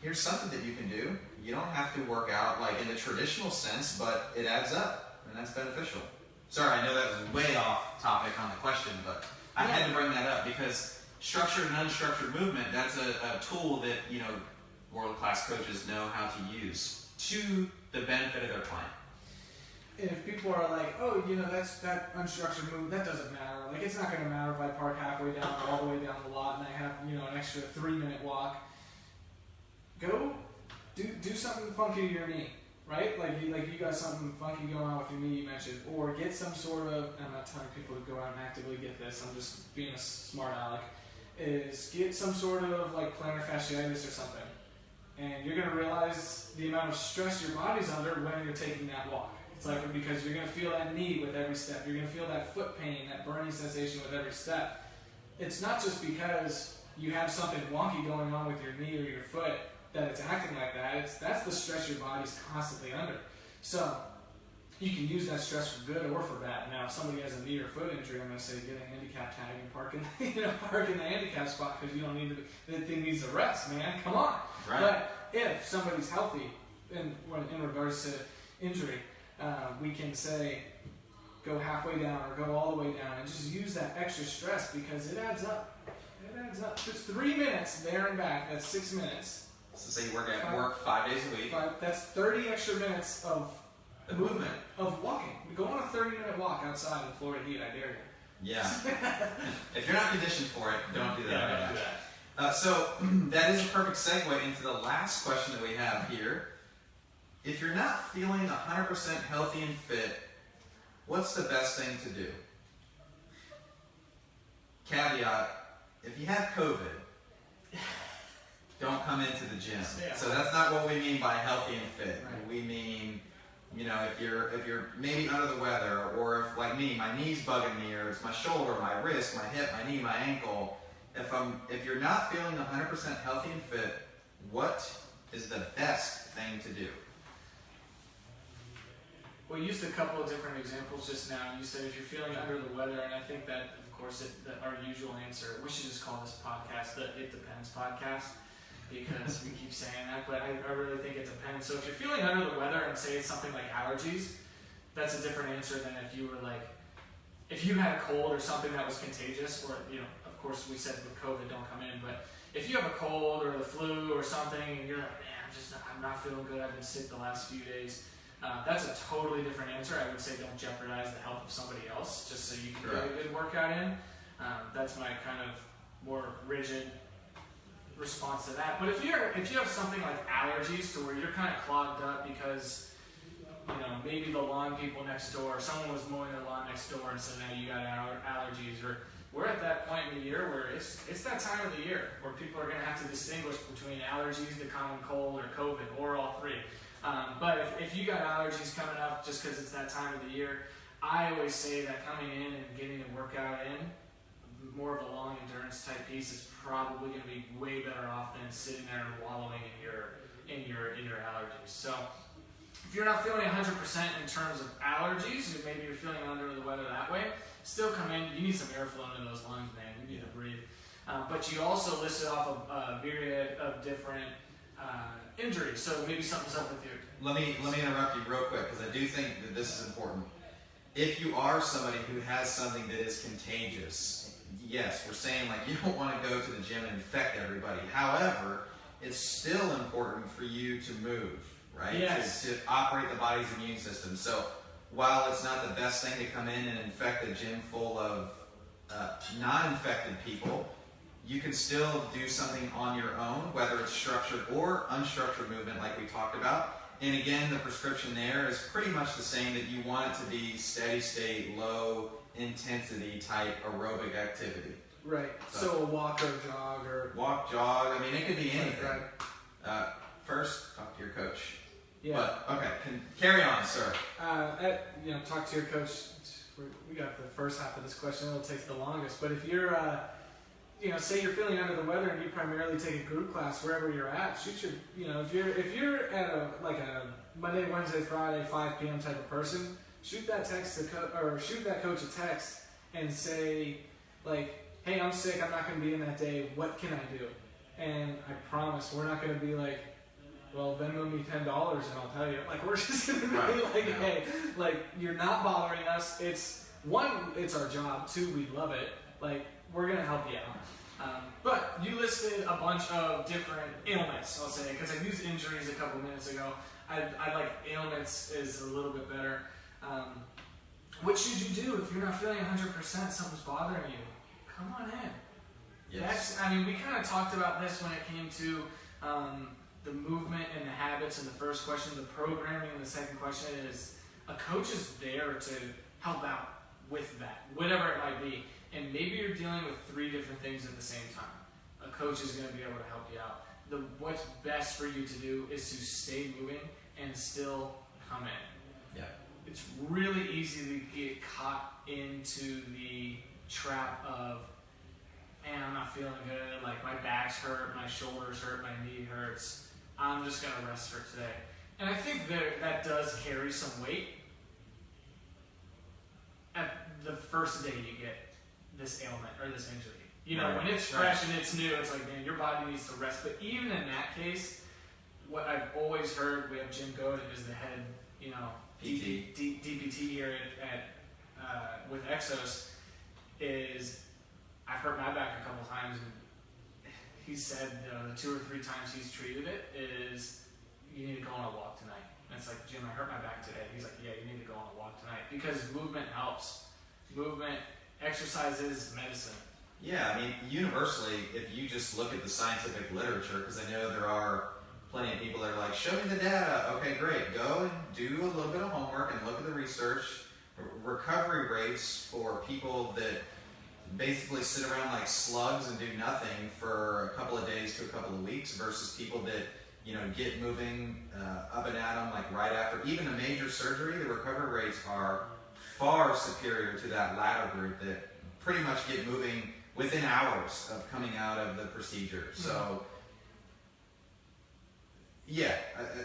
Here's something that you can do. You don't have to work out like in the traditional sense, but it adds up, and that's beneficial. Sorry, I know that was way off topic on the question, but I had to bring that up because structured and unstructured movement, that's a tool that, world-class coaches know how to use to the benefit of their client. And if people are like, oh, that's that unstructured movement, that doesn't matter. Like, it's not going to matter if I park halfway down or all the way down the lot and I have, an extra 3-minute walk. Go do something funky to your knee, right? Like you got something funky going on with your knee, you mentioned. Or get some sort of, I'm not telling people to go out and actively get this, I'm just being a smart aleck, is get some sort of like plantar fasciitis or something. And you're going to realize the amount of stress your body's under when you're taking that walk. It's like, because you're going to feel that knee with every step. You're going to feel that foot pain, that burning sensation with every step. It's not just because you have something wonky going on with your knee or your foot that it's acting like that. That's the stress your body's constantly under. So you can use that stress for good or for bad. Now, if somebody has a knee or foot injury, I'm going to say get a handicap tag and park in the handicap spot because you don't need to. That thing needs a rest, man. Come on. Right. But if somebody's healthy, in regards to injury, we can say go halfway down or go all the way down and just use that extra stress because it adds up. It adds up. Just 3 minutes there and back. That's 6 minutes. So say you work 5 days a week. That's 30 extra minutes of movement. Of walking. Go on a 30-minute walk outside in Florida heat, I dare you. Yeah. If you're not conditioned for it, don't do that. Yeah, don't do that. So that is a perfect segue into the last question that we have here. If you're not feeling 100% healthy and fit, what's the best thing to do? Caveat, if you have COVID, don't come into the gym. Yeah. So that's not what we mean by healthy and fit. Right. We mean, if you're maybe under the weather, or if, like me, my knee's bugging me, or it's my shoulder, my wrist, my hip, my knee, my ankle. If you're not feeling 100% healthy and fit, what is the best thing to do? We used a couple of different examples just now. You said if you're feeling under the weather, and I think that, of course, our usual answer, we should just call this podcast the It Depends podcast, because we keep saying that, but I really think it depends. So if you're feeling under the weather and say it's something like allergies, that's a different answer than if you were like, if you had a cold or something that was contagious, or, of course we said with COVID don't come in, but if you have a cold or the flu or something and you're like, man, I'm not feeling good, I've been sick the last few days, that's a totally different answer. I would say don't jeopardize the health of somebody else just so you can get a good workout in. That's my kind of more rigid response to that. But if you have something like allergies to where you're kind of clogged up because maybe the lawn people next door, someone was mowing their lawn next door and said, now you got allergies, or we're at that point in the year where it's that time of the year where people are going to have to distinguish between allergies, the common cold, or COVID, or all three. But if you got allergies coming up just because it's that time of the year, I always say that coming in and getting a workout in, more of a long endurance type piece, is probably going to be way better off than sitting there and wallowing in your allergies. So if you're not feeling 100% in terms of allergies, or maybe you're feeling under the weather that way, still come in. You need some airflow into those lungs, man. You need to breathe. But you also listed off a myriad of different injuries, so maybe something's up with you. Let me interrupt you real quick because I do think that this is important. If you are somebody who has something that is contagious, yes, we're saying like you don't want to go to the gym and infect everybody. However, it's still important for you to move, right? Yes. To operate the body's immune system. So while it's not the best thing to come in and infect a gym full of non-infected people, you can still do something on your own, whether it's structured or unstructured movement like we talked about. And again, the prescription there is pretty much the same, that you want it to be steady state, low intensity type aerobic activity. Right. So a walk or a jog or... Walk, jog, I mean, it could be anything. Right. First, talk to your coach. Yeah. But, okay, carry on, sir. Talk to your coach. We got the first half of this question. It'll take the longest. But if you're... say you're feeling under the weather and you primarily take a group class wherever you're at, shoot your, if you're at a Monday, Wednesday, Friday, 5 p.m. type of person, shoot that coach a text and say, like, hey, I'm sick, I'm not going to be in that day, what can I do? And I promise we're not going to be like, well, Venmo me $10 and I'll tell you. Like, we're just going to be hey, like, you're not bothering us. It's our job. 2, we love it. like, we're going to help you out. But you listed a bunch of different ailments, I'll say, because I used injuries a couple minutes ago. I like ailments is a little bit better. What should you do if you're not feeling 100%, something's bothering you? Come on in. Yes. We kind of talked about this when it came to the movement and the habits in the first question, the programming in the second question. Is a coach is there to help out with that, whatever it might be. And maybe you're dealing with 3 different things at the same time. A coach is going to be able to help you out. What's best for you to do is to stay moving and still come in. Yeah. It's really easy to get caught into the trap of, man, I'm not feeling good, like my back's hurt, my shoulders hurt, my knee hurts, I'm just going to rest for today. And I think that does carry some weight at the first day you get this ailment or this injury. You know, when it's fresh and it's new, it's like, man, your body needs to rest. But even in that case, what I've always heard, we have Jim Godin is the head, DPT here with Exos, is I've hurt my back a couple times, and he said the 2 or 3 times he's treated it is, you need to go on a walk tonight. And it's like, Jim, I hurt my back today. He's like, yeah, you need to go on a walk tonight, because movement helps. Movement, exercise is medicine. Yeah, universally, if you just look at the scientific literature, because I know there are plenty of people that are like, show me the data. Okay, great. Go and do a little bit of homework and look at the research. Recovery rates for people that basically sit around like slugs and do nothing for a couple of days to a couple of weeks versus people that, get moving up and at them like right after even a major surgery. The recovery rates are far superior to that latter group that pretty much get moving within hours of coming out of the procedure. So, yeah,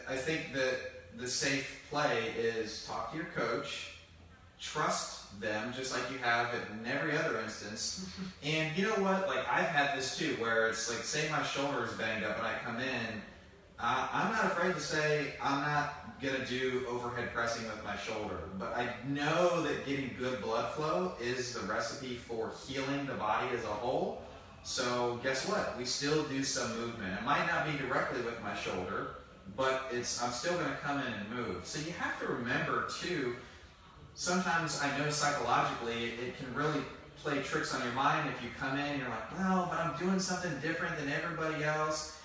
I think that the safe play is talk to your coach, trust them just like you have in every other instance. And you know what? Like, I've had this too, where it's like, say my shoulder is banged up and I come in, I'm not afraid to say I'm not going to do overhead pressing with my shoulder. But I know that getting good blood flow is the recipe for healing the body as a whole. So guess what? We still do some movement. It might not be directly with my shoulder, but I'm still going to come in and move. So you have to remember too, sometimes I know psychologically it can really play tricks on your mind if you come in and you're like, well, but I'm doing something different than everybody else.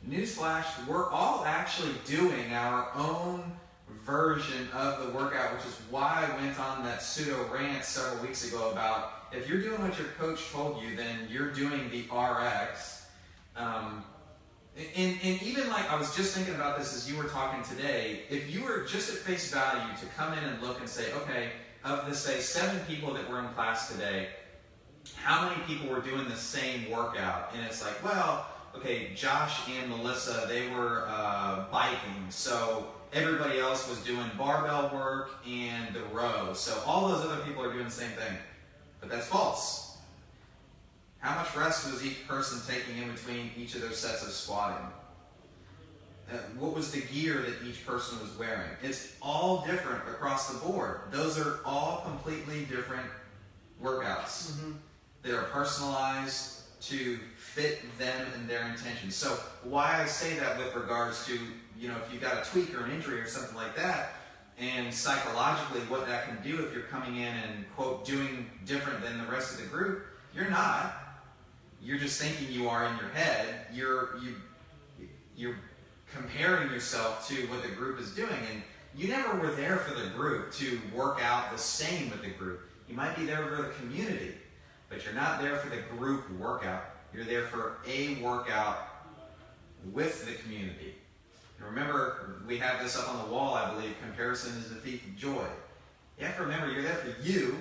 Newsflash, we're all actually doing our own version of the workout, which is why I went on that pseudo rant several weeks ago about if you're doing what your coach told you, then you're doing the RX. And even like, I was just thinking about this as you were talking today, if you were just at face value to come in and look and say, okay, of the, say, 7 people that were in class today, how many people were doing the same workout? And it's like, well, okay, Josh and Melissa, they were biking, so everybody else was doing barbell work and the row. So all those other people are doing the same thing. But that's false. How much rest was each person taking in between each of those sets of squatting? What was the gear that each person was wearing? It's all different across the board. Those are all completely different workouts. Mm-hmm. They are personalized to fit them and their intentions. So why I say that with regards to, if you've got a tweak or an injury or something like that, and psychologically what that can do if you're coming in and, quote, doing different than the rest of the group, you're not. You're just thinking you are in your head. You're comparing yourself to what the group is doing, and you never were there for the group to work out the same with the group. You might be there for the community, but you're not there for the group workout. You're there for a workout with the community. And remember, we have this up on the wall, I believe, comparison is the thief of joy. You have to remember you're there for you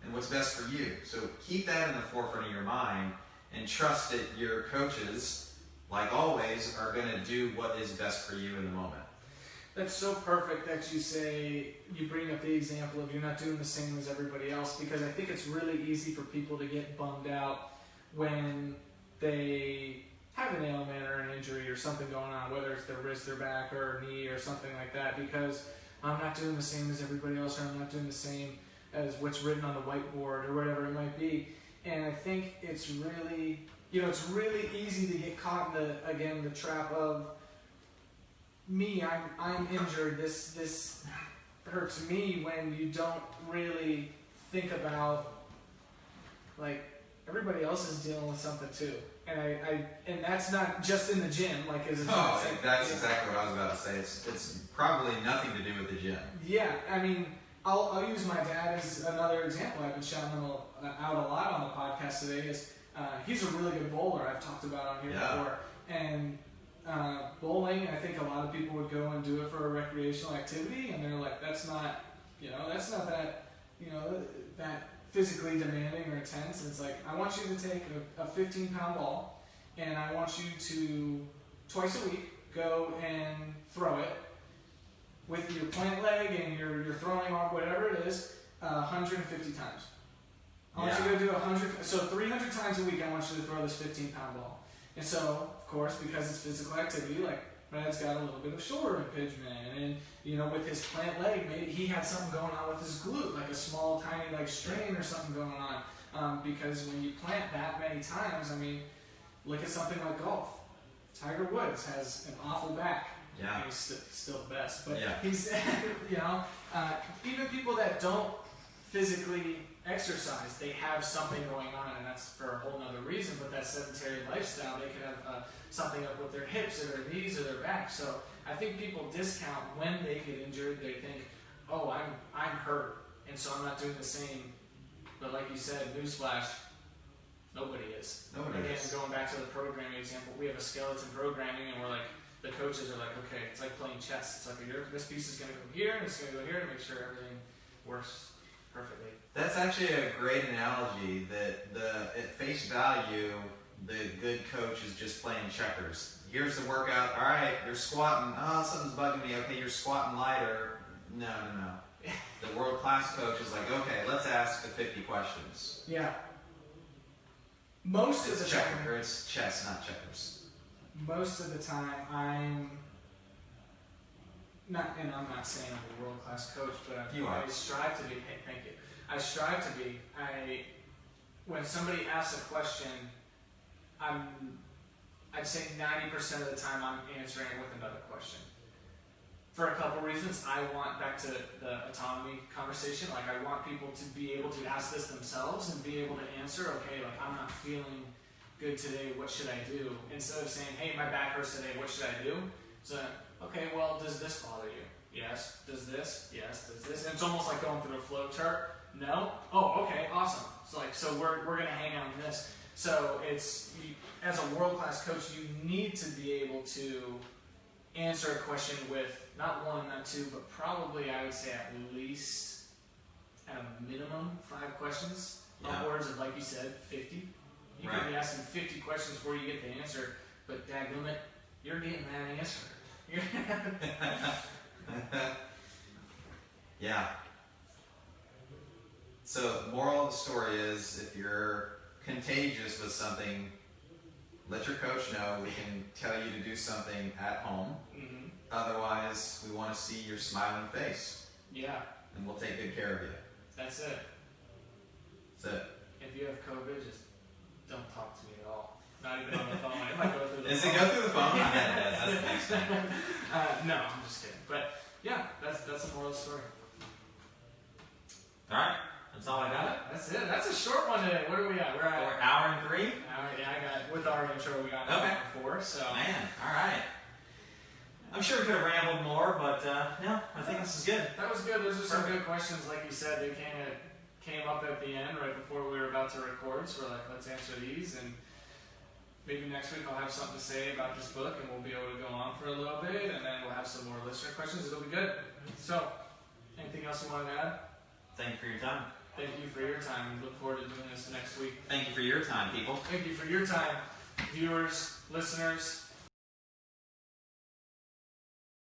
and what's best for you. So keep that in the forefront of your mind and trust that your coaches, like always, are going to do what is best for you in the moment. That's so perfect that you bring up the example of you're not doing the same as everybody else, because I think it's really easy for people to get bummed out when they have an ailment or an injury or something going on, whether it's their wrist, their back, or knee or something like that, because I'm not doing the same as everybody else, or I'm not doing the same as what's written on the whiteboard or whatever it might be. And I think it's really, it's really easy to get caught in the trap of me. I'm injured. This hurts me, when you don't really think about, like, everybody else is dealing with something too. And that's not just in the gym, like, that's exactly what I was about to say. It's probably nothing to do with the gym. Yeah, I mean, I'll use my dad as another example. I've been shouting him out a lot on the podcast today. He's a really good bowler. I've talked about on here before. And bowling, I think a lot of people would go and do it for a recreational activity, and they're like, that's not that, that physically demanding or intense. And it's like, I want you to take a 15-pound ball, and I want you to, twice a week, go and throw it with your plant leg and your throwing arm, whatever it is, 150 times. I want you to do 100, so 300 times a week I want you to throw this 15-pound ball. And so, of course, because it's physical activity, like, Brad's got a little bit of shoulder impingement, and with his plant leg, maybe he had something going on with his glute, like a small, tiny, like, strain or something going on. Because when you plant that many times, I mean, look at something like golf. Tiger Woods has an awful back. Yeah. He's still the best, but yeah. He's, even people that don't physically exercise, they have something going on, and that's for a whole nother reason. But that sedentary lifestyle, they could have something up with their hips or their knees or their back. So I think people discount when they get injured. They think, oh, I'm hurt, and so I'm not doing the same. But like you said, newsflash, nobody is. Nobody is. Going back to the programming example, we have a skeleton programming, and we're like, the coaches are like, okay, it's like playing chess. It's like, this piece is going to go here, and it's going to go here to make sure everything works perfectly. That's actually a great analogy, that at face value, the good coach is just playing checkers. Here's the workout. All right, you're squatting. Oh, something's bugging me. Okay, you're squatting lighter. No. The world-class coach is like, okay, let's ask the 50 questions. Yeah. Most of the time. It's chess, not checkers. Most of the time, I'm not saying I'm a world-class coach, but I strive to be. Hey, thank you. I strive to be. When somebody asks a question, I'd say 90% of the time I'm answering it with another question. For a couple reasons. I want, back to the autonomy conversation, like, I want people to be able to ask this themselves and be able to answer, okay, like, I'm not feeling good today, what should I do? Instead of saying, hey, my back hurts today, what should I do? So, okay, well, does this bother you? Yes. Does this? Yes. Does this? And it's almost like going through a flow chart. No? Oh, okay, awesome. So we're going to hang out on this. So it's, as a world-class coach, you need to be able to answer a question with not one, not two, but probably, I would say, at least, at a minimum, 5 questions. Upwards of, like you said, 50. You could be asking 50 questions before you get the answer, but dadgummit, you're getting that answer. Yeah. So, moral of the story is, if you're contagious with something, let your coach know. We can tell you to do something at home. Mm-hmm. Otherwise, we want to see your smiling face. Yeah. And we'll take good care of you. That's it. That's it. If you have COVID, just don't talk to me at all. Not even on the phone. It might go through the phone. Does it go through the phone? That's the next thing. No, I'm just kidding. But yeah, that's the moral of the story. All right. That's all I got. That's it. That's a short one today. What are we at? We're at an hour and 3. Yeah, I got, with our intro, we got an hour and 4. So man, all right. I'm sure we could have rambled more, but no, I think this is good. That was good. Those are some good questions. Like you said, they came up at the end right before we were about to record. So we're like, let's answer these, and maybe next week I'll have something to say about this book, and we'll be able to go on for a little bit, and then we'll have some more listener questions. It'll be good. So, anything else you want to add? Thank you for your time. Thank you for your time. We look forward to doing this next week. Thank you for your time, people. Thank you for your time, viewers, listeners.